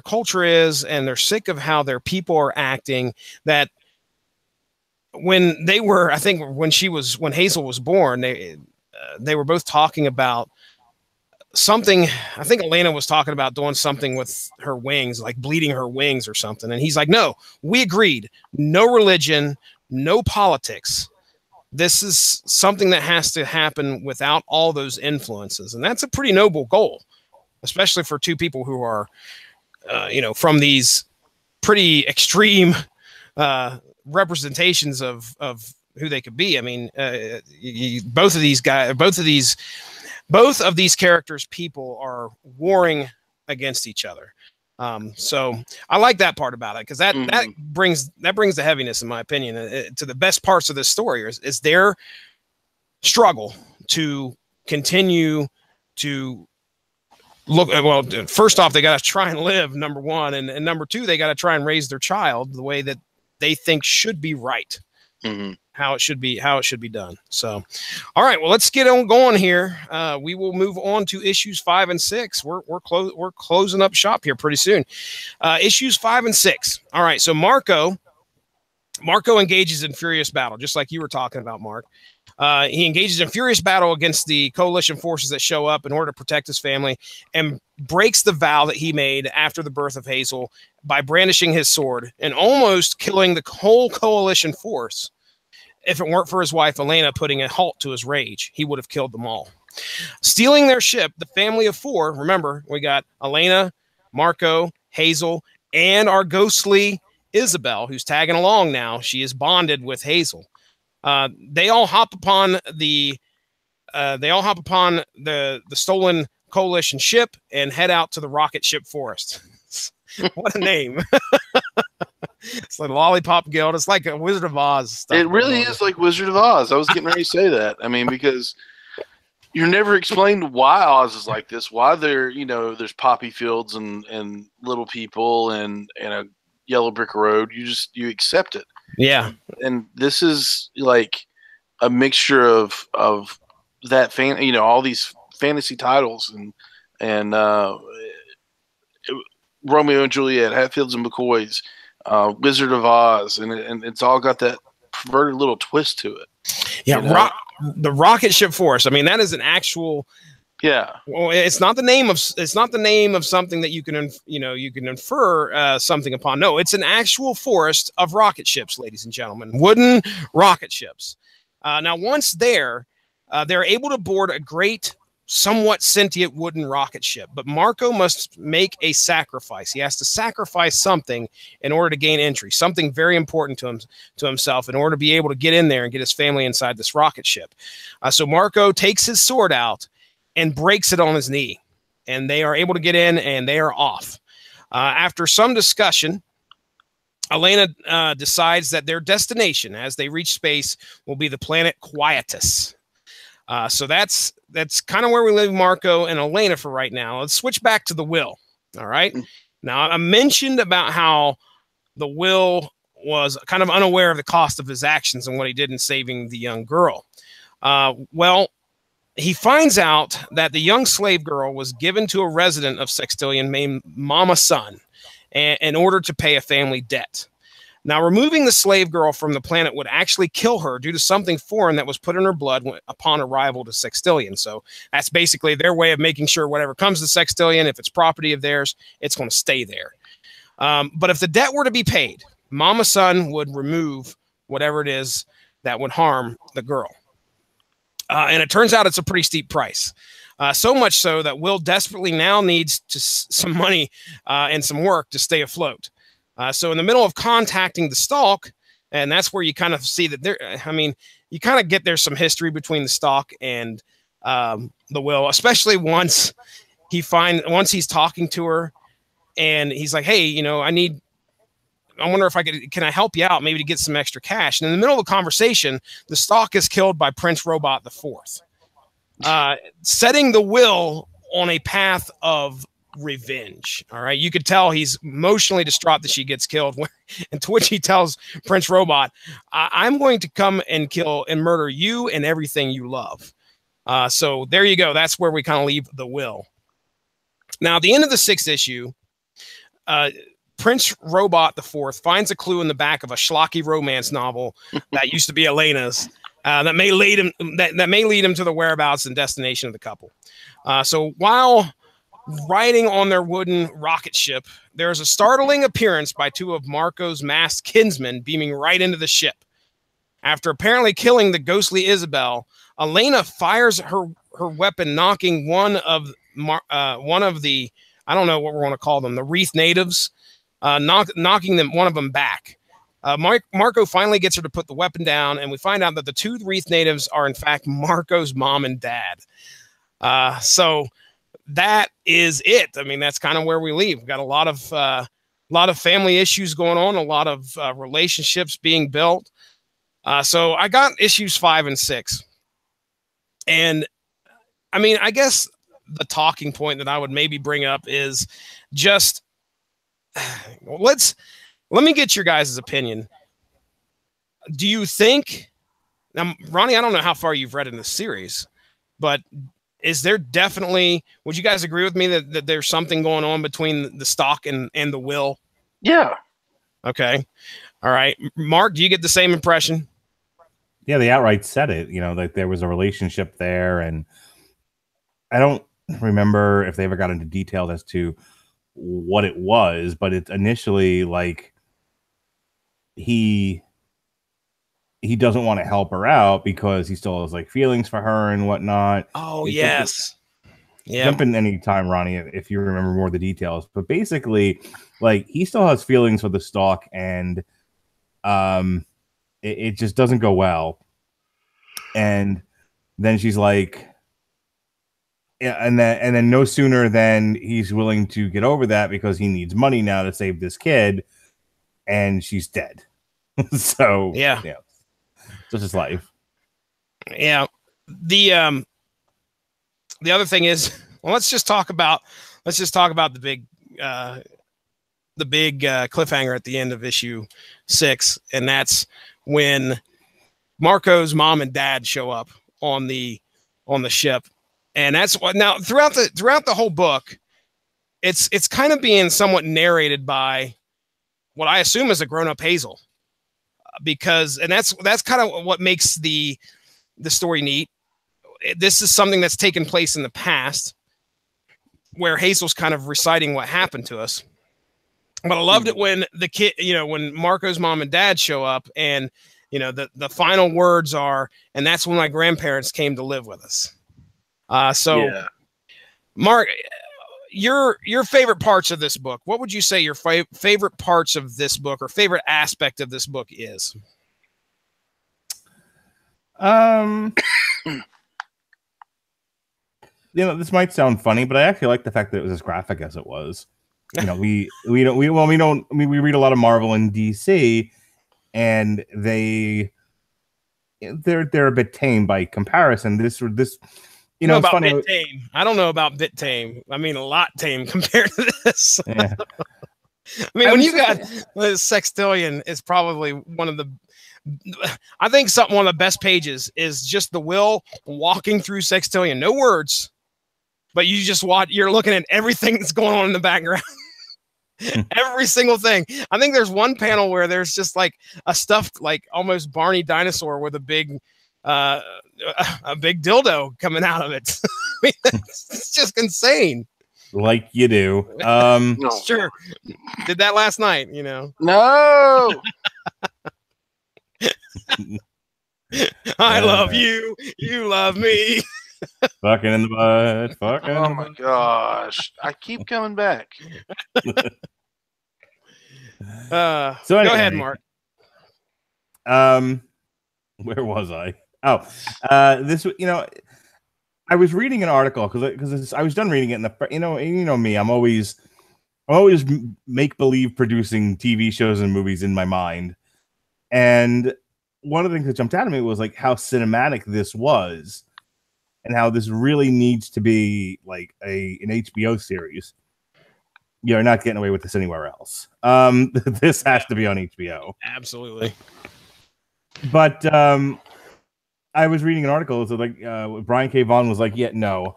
culture is, and they're sick of how their people are acting, that when Hazel was born, they were both talking about something. I think Elena was talking about doing something with her wings, like bleeding her wings or something. And he's like, "No, we agreed. No religion, no politics. This is something that has to happen without all those influences." And that's a pretty noble goal, especially for two people who are, from these pretty extreme representations of who they could be. I mean, both of these characters, people are warring against each other. So I like that part about it, because that brings the heaviness, in my opinion, to the best parts of this story is their struggle to continue to look. Well, first off, they got to try and live, number one, and number two, they got to try and raise their child the way that they think should be right. How it should be done. So, all right, well, let's get on going here. We will move on to issues 5 and 6. We're closing up shop here pretty soon. Issues 5 and 6. All right, so Marco engages in furious battle, just like you were talking about, Mark. He engages in furious battle against the coalition forces that show up in order to protect his family, and breaks the vow that he made after the birth of Hazel by brandishing his sword and almost killing the whole coalition force. If it weren't for his wife, Elena, putting a halt to his rage, he would have killed them all. Stealing their ship, the family of 4, remember, we got Elena, Marco, Hazel, and our ghostly Isabel, who's tagging along now. She is bonded with Hazel. They all hop upon the stolen coalition ship and head out to the rocket ship forest. What a name. It's like Lollipop Guild. It's like a Wizard of Oz stuff. It really is like Wizard of Oz. I was getting ready to say that. I mean, because you're never explained why Oz is like this, why there's poppy fields and little people and a yellow brick road. You accept it. Yeah. And this is like a mixture of that all these fantasy titles and Romeo and Juliet, Hatfields and McCoys, Wizard of Oz, and it's all got that perverted little twist to it. Yeah, the rocket ship force. I mean, that is an actual. Yeah. Well, it's not the name of something that you can infer something upon. No, it's an actual forest of rocket ships, ladies and gentlemen, wooden rocket ships. Now, once they're able to board a great, somewhat sentient wooden rocket ship, but Marco must make a sacrifice. He has to sacrifice something in order to gain entry, something very important to himself in order to be able to get in there and get his family inside this rocket ship. So Marco takes his sword out and breaks it on his knee, and they are able to get in, and they are off. After some discussion, Elena decides that their destination as they reach space will be the planet Quietus. So that's kind of where we leave Marco and Elena for right now. Let's switch back to the Will. All right. Now, I mentioned about how the Will was kind of unaware of the cost of his actions and what he did in saving the young girl. Well, he finds out that the young slave girl was given to a resident of Sextillion named Mama Sun in order to pay a family debt. Now, removing the slave girl from the planet would actually kill her due to something foreign that was put in her blood upon arrival to Sextillion. So that's basically their way of making sure whatever comes to Sextillion, if it's property of theirs, it's going to stay there. But if the debt were to be paid, Mama Sun would remove whatever it is that would harm the girl. And it turns out it's a pretty steep price. So much so that Will desperately now needs some money and some work to stay afloat. So in the middle of contacting the Stalk, and that's where you kind of see that you kind of get there's some history between the Stalk and the Will, especially once he's talking to her and he's like, hey, I wonder if can I help you out maybe to get some extra cash? And in the middle of the conversation, the Stalk is killed by Prince Robot IV, setting the Will on a path of revenge. All right. You could tell he's emotionally distraught that she gets killed. And to which he tells Prince Robot, I'm going to come and kill and murder you and everything you love. So there you go. That's where we kind of leave the Will. Now, at the end of the 6th issue, Prince Robot IV finds a clue in the back of a schlocky romance novel that used to be Elena's that may lead him to the whereabouts and destination of the couple. So while riding on their wooden rocket ship, there's a startling appearance by 2 of Marco's masked kinsmen beaming right into the ship. After apparently killing the ghostly Isabel, Elena fires her weapon, knocking one of the, I don't know what we're going to call them, the Wreath natives, knocking one of them back. Marco finally gets her to put the weapon down, and we find out that the 2 Wreath natives are in fact Marco's mom and dad. So that is it. I mean, that's kind of where we leave. We've got a lot of family issues going on, a lot of relationships being built. So I got issues 5 and 6. And I mean, I guess the talking point that I would maybe bring up is just, let me get your guys' opinion. Do you think, now, Ronnie, I don't know how far you've read in the series, but is there definitely, would you guys agree with me that there's something going on between the Stalk and the Will? Yeah. Okay. All right. Mark, do you get the same impression? Yeah, they outright said it, that there was a relationship there. And I don't remember if they ever got into details as to what it was, but it's initially like he doesn't want to help her out because he still has like feelings for her and whatnot. Oh, yes. Yeah. Jump in any time, Ronnie, if you remember more of the details. But basically, like, he still has feelings for the Stalk, and it just doesn't go well. And then she's like, yeah, and then no sooner than he's willing to get over that because he needs money now to save this kid, and she's dead. So yeah. Such is life. Yeah. The other thing is, well, let's just talk about the big the big cliffhanger at the end of issue 6, and that's when Marco's mom and dad show up on the ship. And that's what now throughout the whole book, it's kind of being somewhat narrated by what I assume is a grown-up Hazel, because that's kind of what makes the story neat. This is something that's taken place in the past, where Hazel's kind of reciting what happened to us. But I loved it when the kid, when Marco's mom and dad show up, and the final words are, and that's when my grandparents came to live with us. So, Mark, your favorite parts of this book, what would you say your favorite parts of this book or favorite aspect of this book is? This might sound funny, but I actually like the fact that it was as graphic as it was. We read a lot of Marvel and DC, and they're a bit tame by comparison. This it's funny. Bit tame. I don't know about bit tame. I mean, a lot tame compared to this. Yeah. I mean, when you got Sextillion, is probably one of the. I think one of the best pages is just the Will walking through Sextillion. No words, but you just watch. You're looking at everything that's going on in the background. Every single thing. I think there's one panel where there's just like a stuffed, like almost Barney dinosaur with a big dildo coming out of it. I mean, it's just insane. Like you do. Sure. Did that last night, No. I love you. You love me. Fucking in the butt. Fucking. Oh my gosh. I keep coming back. So anyway, go ahead, Mark. Where was I? Oh, this, I was reading an article because I was done reading it in the, me, I'm always make believe producing TV shows and movies in my mind, and one of the things that jumped out at me was like how cinematic this was, and how this really needs to be like an HBO series. You're not getting away with this anywhere else. This has to be on HBO. Absolutely. But I was reading an article, so like Brian K. Vaughan was like, "Yeah, no,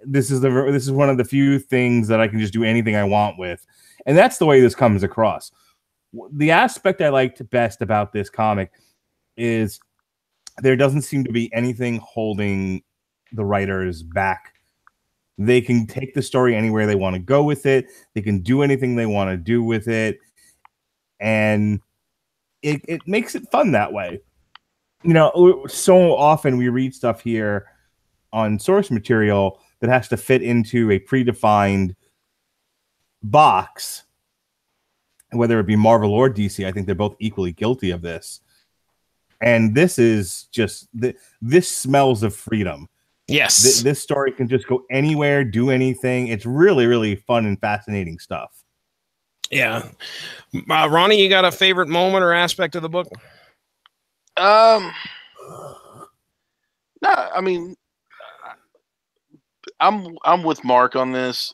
this is one of the few things that I can just do anything I want with," and that's the way this comes across. The aspect I liked best about this comic is there doesn't seem to be anything holding the writers back. They can take the story anywhere they want to go with it. They can do anything they want to do with it, and it makes it fun that way. So often we read stuff here on source material that has to fit into a predefined box, whether it be Marvel or DC. I think they're both equally guilty of this. And this is just, this smells of freedom. Yes. This story can just go anywhere, do anything. It's really, really fun and fascinating stuff. Yeah. Ronnie, you got a favorite moment or aspect of the book? No, I mean, I'm with Mark on this.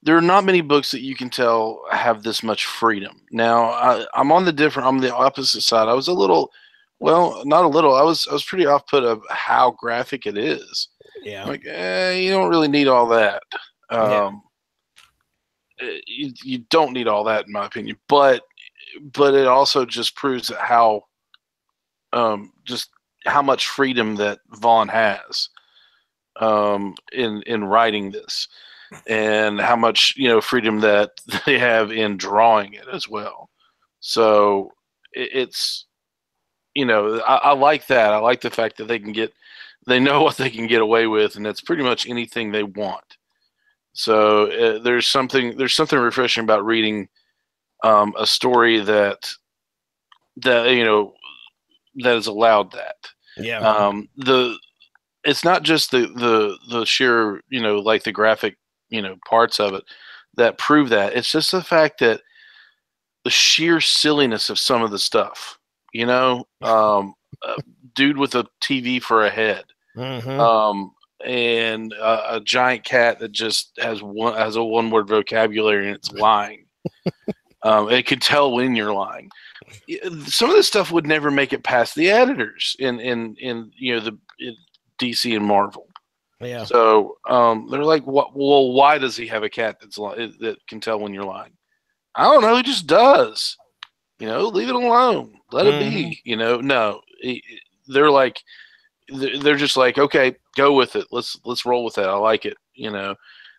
There are not many books that you can tell have this much freedom. Now, I'm on the opposite side. I was a little, well, not a little. I was pretty off put of how graphic it is. Yeah. Like, you don't really need all that. You don't need all that, in my opinion. But it also just proves how much freedom that Vaughn has in writing this, and how much freedom that they have in drawing it as well. So it's I like that. I like the fact that they know what they can get away with, and it's pretty much anything they want. So there's something refreshing about reading a story that is allowed that. Yeah. It's not just the sheer like the graphic parts of it that prove that. It's just the fact that the sheer silliness of some of the stuff. Dude with a TV for a head. Mm-hmm. and a giant cat that just has a one-word vocabulary and it's lying. It could tell when you're lying. Some of this stuff would never make it past the editors in DC and Marvel. Yeah. So they're like, "What? Well, why does he have a cat that can tell when you're lying?" I don't know. He just does. Leave it alone. Let it be. No. They're like, they're just like, okay, go with it. Let's roll with it. I like it.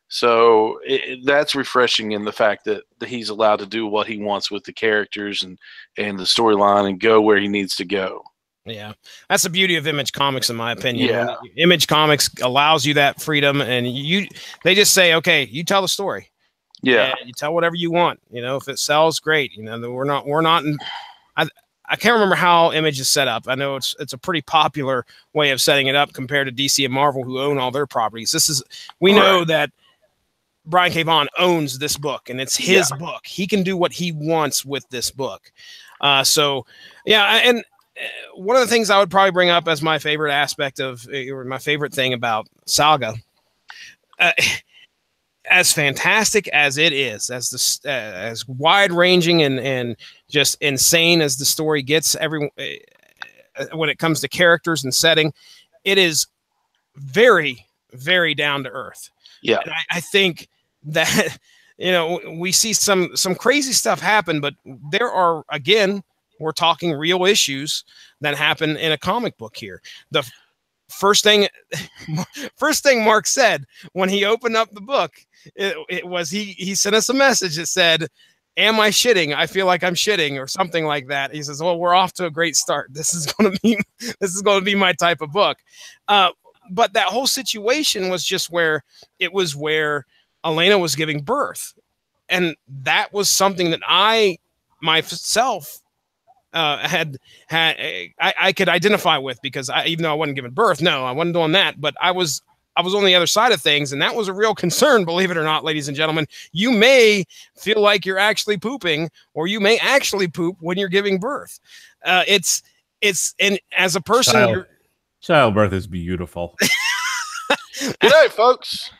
So that's refreshing in the fact that he's allowed to do what he wants with the characters and the storyline and go where he needs to go. Yeah, that's the beauty of Image Comics, in my opinion. Yeah. Image Comics allows you that freedom, and they just say, okay, you tell the story. Yeah, you tell whatever you want. If it sells, great. We're not. I can't remember how Image is set up. I know it's a pretty popular way of setting it up compared to DC and Marvel, who own all their properties. We know that Brian K. Vaughan owns this book, and it's his book. He can do what he wants with this book. So, yeah, and one of the things I would probably bring up as my favorite aspect or my favorite thing about Saga, as fantastic as it is, as wide-ranging and just insane as the story gets, when it comes to characters and setting, it is very, very down to earth. Yeah, and I think that we see some crazy stuff happen, but there are, again, we're talking real issues that happen in a comic book here. The first thing Mark said when he opened up the book, it was he sent us a message that said, "Am I shitting? I feel like I'm shitting," or something like that. He says, "Well, we're off to a great start. This is going to be my type of book." But that whole situation was just where Elena was giving birth, and that was something that I myself I could identify with, because even though I wasn't giving birth, no, I wasn't doing that, but I was on the other side of things, and that was a real concern, believe it or not, ladies and gentlemen. You may feel like you're actually pooping, or you may actually poop when you're giving birth. And as a person, childbirth is beautiful. Good night, folks.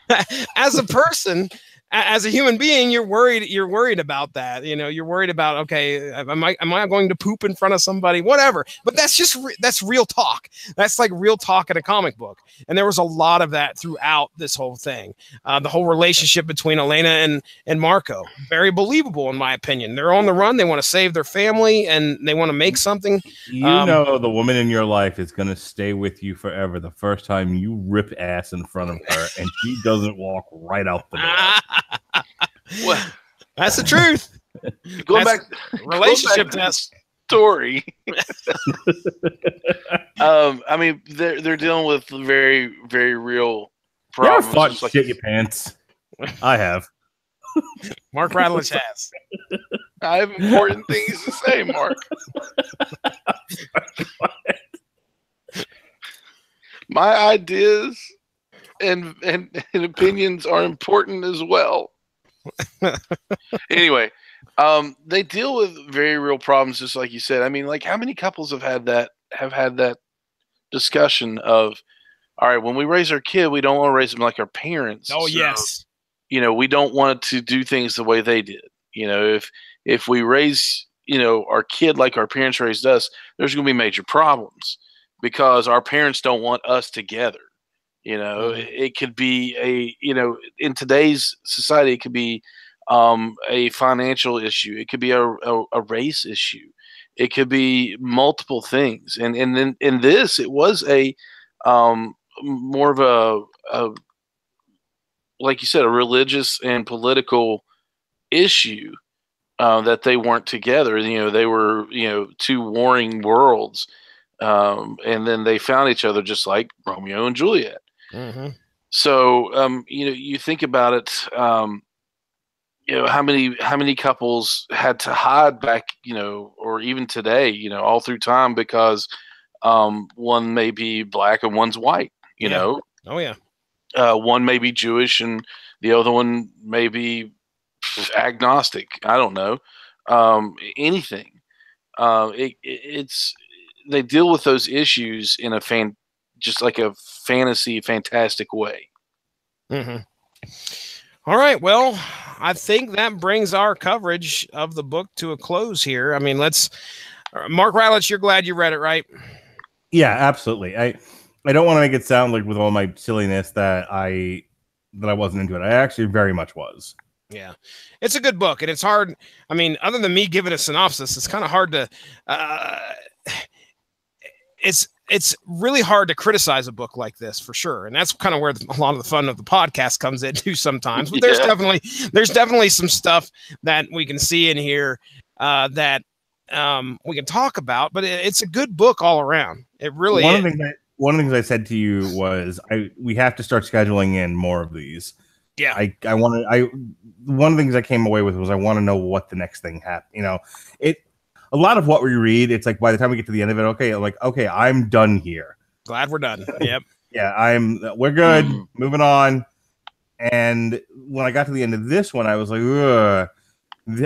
As a person, as a human being, you're worried about that. You're worried about, okay, am I going to poop in front of somebody, whatever. But that's real talk. That's like real talk in a comic book. And there was a lot of that throughout this whole thing. The whole relationship between Elena and Marco, very believable in my opinion. They're on the run. They want to save their family and they want to make something. The woman in your life is going to stay with you forever the first time you rip ass in front of her and she doesn't walk right out the door. Well, that's the truth. Going back relationship test story. I mean, they're dealing with very, very real problems. You ever thought shit your pants? I have. Mark Radulich has. I have important things to say, Mark. My ideas and opinions are important as well. Anyway, they deal with very real problems, just like you said. I mean, like, how many couples have had that discussion of, all right, when we raise our kid, we don't want to raise them like our parents. Oh, so, yes. We don't want to do things the way they did. If we raise, our kid like our parents raised us, there's going to be major problems because our parents don't want us together. It could be in today's society, it could be a financial issue. It could be a race issue. It could be multiple things. And then in this, it was a more of a like you said, a religious and political issue that they weren't together. They were, two warring worlds. And then they found each other just like Romeo and Juliet. Mm-hmm. So, you think about it, how many couples had to hide back, or even today, all through time because one may be black and one's white, Oh, yeah. One may be Jewish and the other one may be agnostic. I don't know. Anything. They deal with those issues in a just like a fantastic way. Mm-hmm. All right. Well, I think that brings our coverage of the book to a close here. I mean, Mark Rattlich, you're glad you read it, right? Yeah, absolutely. I don't want to make it sound like with all my silliness that I wasn't into it. I actually very much was. Yeah, it's a good book, and it's hard. I mean, other than me giving a synopsis, it's kind of hard to. It's really hard to criticize a book like this for sure, and that's kind of where a lot of the fun of the podcast comes in too sometimes. But there's definitely some stuff that we can see in here that we can talk about. But it's a good book all around. It really is. One of the things I said to you was we have to start scheduling in more of these. Yeah, one of the things I came away with was I want to know what the next thing happened. A lot of what we read, it's like by the time we get to the end of it, okay, I'm done here. Glad we're done. Yep. Yeah, we're good. Moving on. And when I got to the end of this one, I was like, ugh,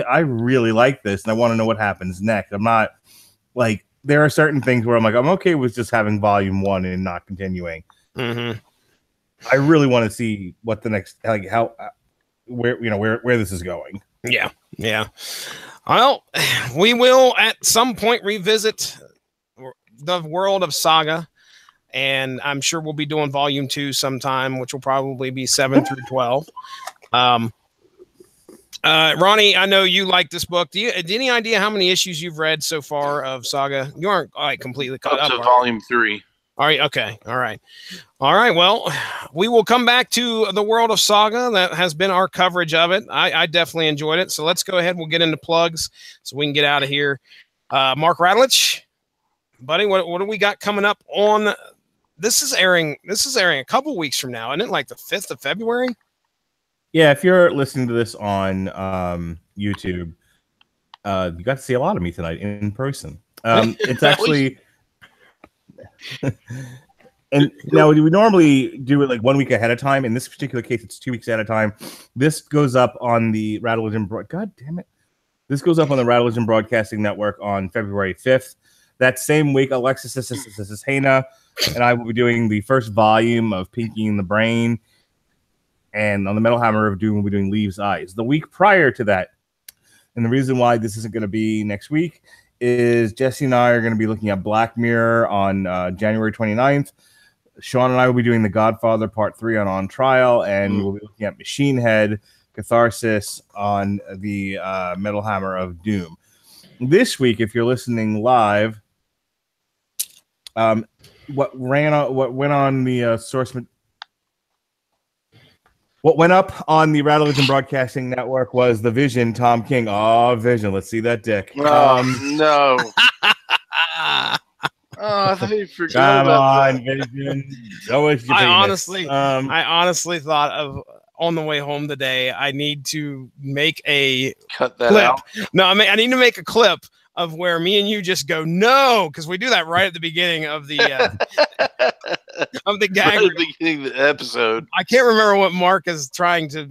I really like this, and I want to know what happens next. I'm not like, there are certain things where I'm like, I'm okay with just having volume 1 and not continuing. Mm-hmm. I really want to see what the next, like, how, where this is going. Yeah. Well, we will at some point revisit the world of Saga, and I'm sure we'll be doing volume 2 sometime, which will probably be 7 through 12. Ronnie, I know you like this book. Do you have any idea how many issues you've read so far of Saga? You aren't completely caught up. To volume 3. All right. Okay. All right. Well, we will come back to the world of Saga. That has been our coverage of it. I definitely enjoyed it. So let's go ahead. We'll get into plugs so we can get out of here. Mark Rattlich, buddy, what do we got coming up on? This is airing a couple weeks from now, isn't it? Like the 5th of February? Yeah. If you're listening to this on YouTube, you got to see a lot of me tonight in person. It's actually. And now we normally do it like 1 week ahead of time. In this particular case, it's 2 weeks ahead of time. This goes up on the God damn it! This goes up on the Rattlevision Broadcasting Network on February 5th. That same week, Alexis Hana and I will be doing the first volume of Pinky and the Brain, and on the Metal Hammer of Doom, we'll be doing Leaves' Eyes. The week prior to that, and the reason why this isn't going to be next week is Jesse and I are going to be looking at Black Mirror on January 29th. Sean and I will be doing The Godfather Part 3 on Trial, and we'll be looking at Machine Head Catharsis on the Metal Hammer of Doom. This week, if you're listening live, what went up on the Rattlevision Broadcasting Network was The Vision, Tom King. Oh, Vision. Let's see that dick. No. I thought you forgot about that. Vision. So is your I Um, honestly thought of on the way home today, I need to make a cut that clip. out. No, I need to make a clip of where me and you just go, no, because we do that right at the beginning of the of the gag. Right at the beginning of the episode. I can't remember what Mark is trying to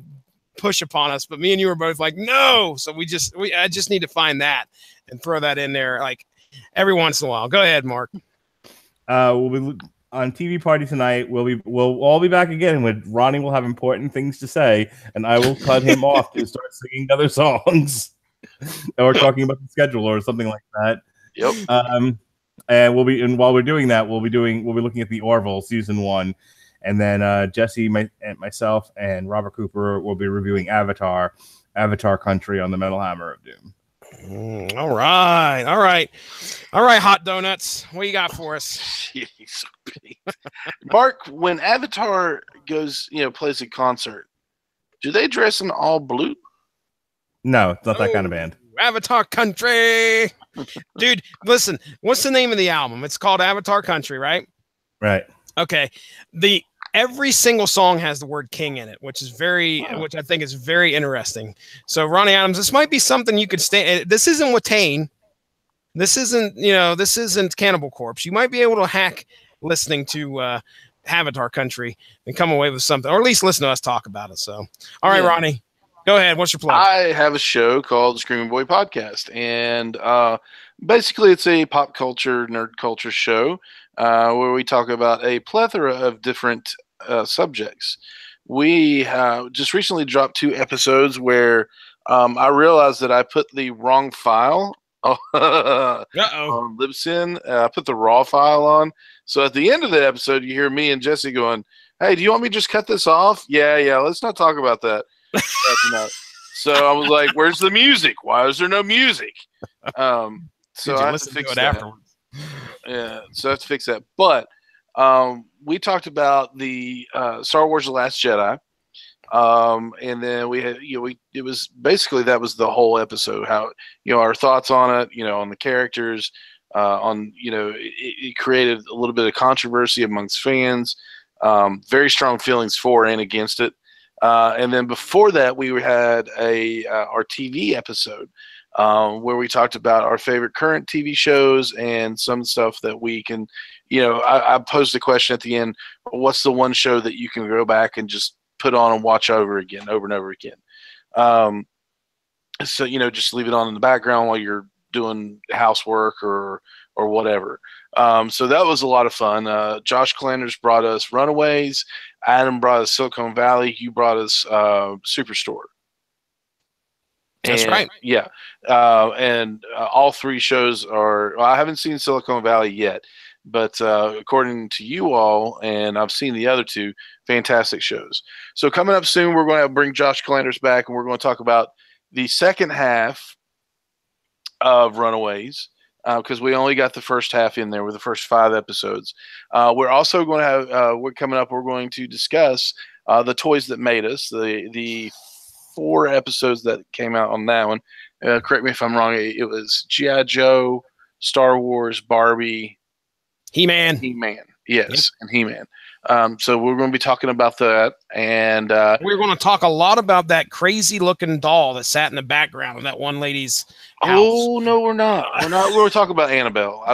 push upon us, but me and you were both like, no. So I just need to find that and throw that in there like every once in a while. Go ahead, Mark. We'll be on TV Party tonight. We'll all be back again when Ronnie will have important things to say, and I will cut him off to start singing other songs. Or talking about the schedule or something like that. Yep. And while we're doing that, we'll be looking at the Orville season 1, and then Jesse, myself, and Robert Cooper will be reviewing Avatar Country on the Metal Hammer of Doom. All right, Hot Donuts. What you got for us? Jeez. Mark, when Avatar plays a concert, do they dress in all blue? No, it's not that kind of band. Avatar Country. Dude, listen, what's the name of the album? It's called Avatar Country, right? Right. Okay. Every single song has the word king in it, which I think is very interesting. So Ronnie Adams, this might be something you could stand. This isn't Watain. This isn't Cannibal Corpse. You might be able to hack listening to Avatar Country and come away with something, or at least listen to us talk about it. So, all right, Ronnie. Go ahead. What's your plug? I have a show called the Screaming Boy Podcast, and basically it's a pop culture, nerd culture show. where we talk about a plethora of different subjects. We just recently dropped 2 episodes where I realized that I put the wrong file on Libsyn. I put the raw file on. So at the end of the episode, you hear me and Jesse going, "Hey, do you want me to just cut this off?" Yeah. Let's not talk about that tonight. So I was like, "Where's the music? Why is there no music?" So I have to fix that afterwards. Yeah, so I have to fix that. But we talked about the Star Wars: The Last Jedi, and then we had it was basically that was the whole episode. How our thoughts on it, on the characters, on it created a little bit of controversy amongst fans. Very strong feelings for and against it. And then before that, we had our TV episode where we talked about our favorite current TV shows and some stuff that we can, I posed a question at the end: what's the one show that you can go back and just put on and watch over and over again? So just leave it on in the background while you're doing housework or whatever. So that was a lot of fun. Josh Clanders brought us Runaways. Adam brought us Silicon Valley. You brought us Superstore. That's right. Yeah. And all 3 shows are, I haven't seen Silicon Valley yet, but according to you all, and I've seen the other 2, fantastic shows. So coming up soon, we're going to bring Josh Clanders back, and we're going to talk about the second half of Runaways, because we only got the first half in there with the first 5 episodes. We're also going to have, we're going to discuss the Toys That Made Us, the 4 episodes that came out on that one. Correct me if I'm wrong. It was G.I. Joe, Star Wars, Barbie, He-Man. Yes, yep. And He-Man. So we're going to be talking about that, and we're going to talk a lot about that crazy-looking doll that sat in the background of that one lady's house. Oh no, we're not. We're going to talk about Annabelle.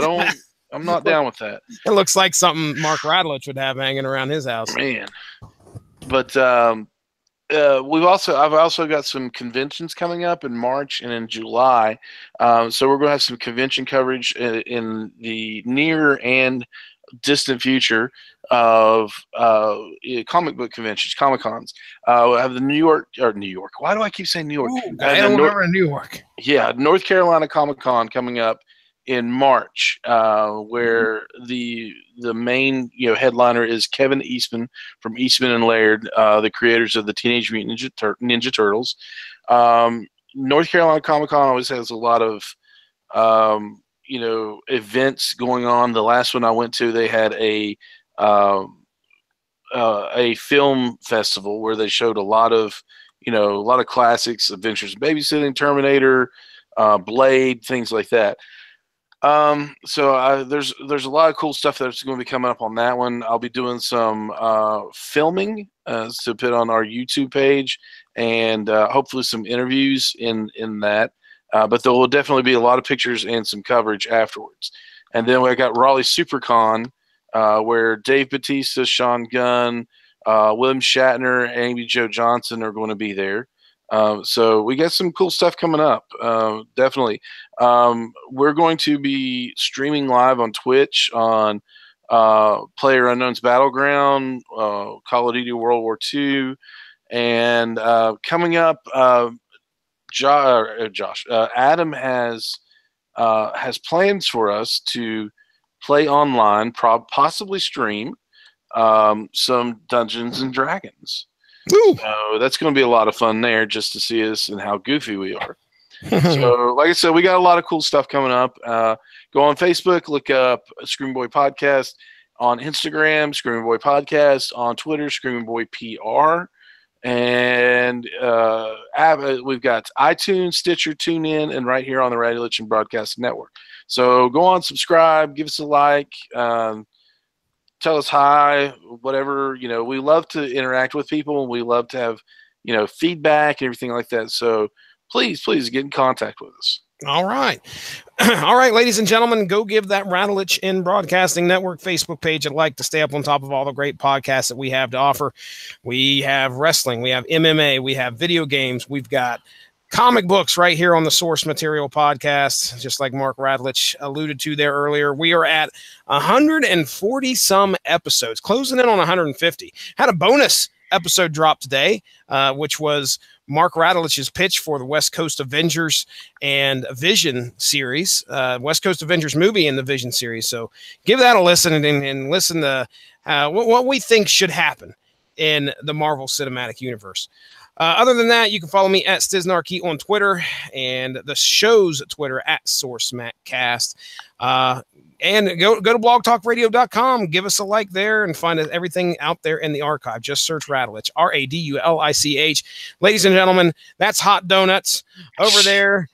I'm not down with that. It looks like something Mark Radlich would have hanging around his house. Man, but I've also got some conventions coming up in March and in July. So we're going to have some convention coverage in the near and distant future of comic book conventions, Comic-Cons. We have the New York. Why do I keep saying New York? Ooh, I don't remember New York. Yeah, North Carolina Comic-Con coming up in March, where the main headliner is Kevin Eastman from Eastman and Laird, the creators of the Teenage Mutant Ninja Turtles. North Carolina Comic-Con always has a lot of events going on. The last one I went to, they had a film festival where they showed a lot of classics, Adventures in Babysitting, Terminator, Blade, things like that. So there's a lot of cool stuff that's going to be coming up on that one. I'll be doing some filming to put on our YouTube page, and hopefully some interviews in that. But there will definitely be a lot of pictures and some coverage afterwards. And then we got Raleigh SuperCon, where Dave Bautista, Sean Gunn, William Shatner, and Amy Jo Johnson are going to be there. So we got some cool stuff coming up. Definitely. We're going to be streaming live on Twitch on PlayerUnknown's Battleground, Call of Duty World War II, and coming up, Adam has plans for us to play online, possibly stream some Dungeons and Dragons. Woo. So that's going to be a lot of fun there, just to see us and how goofy we are. So, like I said, we got a lot of cool stuff coming up. Go on Facebook, look up Screaming Boy Podcast. On Instagram, Screaming Boy Podcast. On Twitter, Screaming Boy PR. And we've got iTunes, Stitcher, TuneIn, and right here on the Radio Lichen Broadcast Network. So go on, subscribe, give us a like. Tell us hi, whatever. We love to interact with people, and we love to have, feedback and everything like that. So please get in contact with us. All right. All right, ladies and gentlemen, go give that Rattlich in Broadcasting Network Facebook page a like to stay up on top of all the great podcasts that we have to offer. We have wrestling, we have MMA, we have video games, we've got comic books right here on the Source Material Podcast. Just like Mark Radlich alluded to there earlier, we are at 140 some episodes, closing in on 150. Had a bonus episode drop today, which was Mark Radlich's pitch for the West Coast Avengers and Vision series, West Coast Avengers movie and the Vision series. So give that a listen and listen to what we think should happen in the Marvel Cinematic Universe. Other than that, you can follow me at Stiznarkey on Twitter and the show's Twitter at SourceMacCast. And go to blogtalkradio.com. Give us a like there and find everything out there in the archive. Just search Radulich, Radulich. Ladies and gentlemen, that's Hot Donuts over there.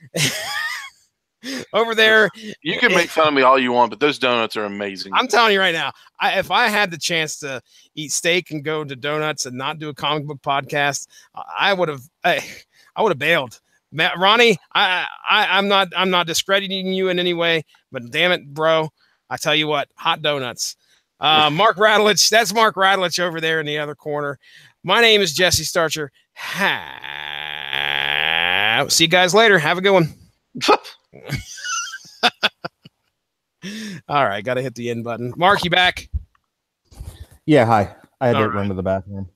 Over there. You can make fun of me all you want, but those donuts are amazing. I'm telling you right now, if I had the chance to eat steak and go to donuts and not do a comic book podcast, I would have bailed. Ronnie, I'm not discrediting you in any way, but damn it, bro, I tell you what, hot donuts. Mark Radulich, that's Mark Radulich over there in the other corner. My name is Jesse Starcher. See you guys later. Have a good one. All right, got to hit the end button. Mark, you back? Yeah, hi. I had to All right. run to the bathroom.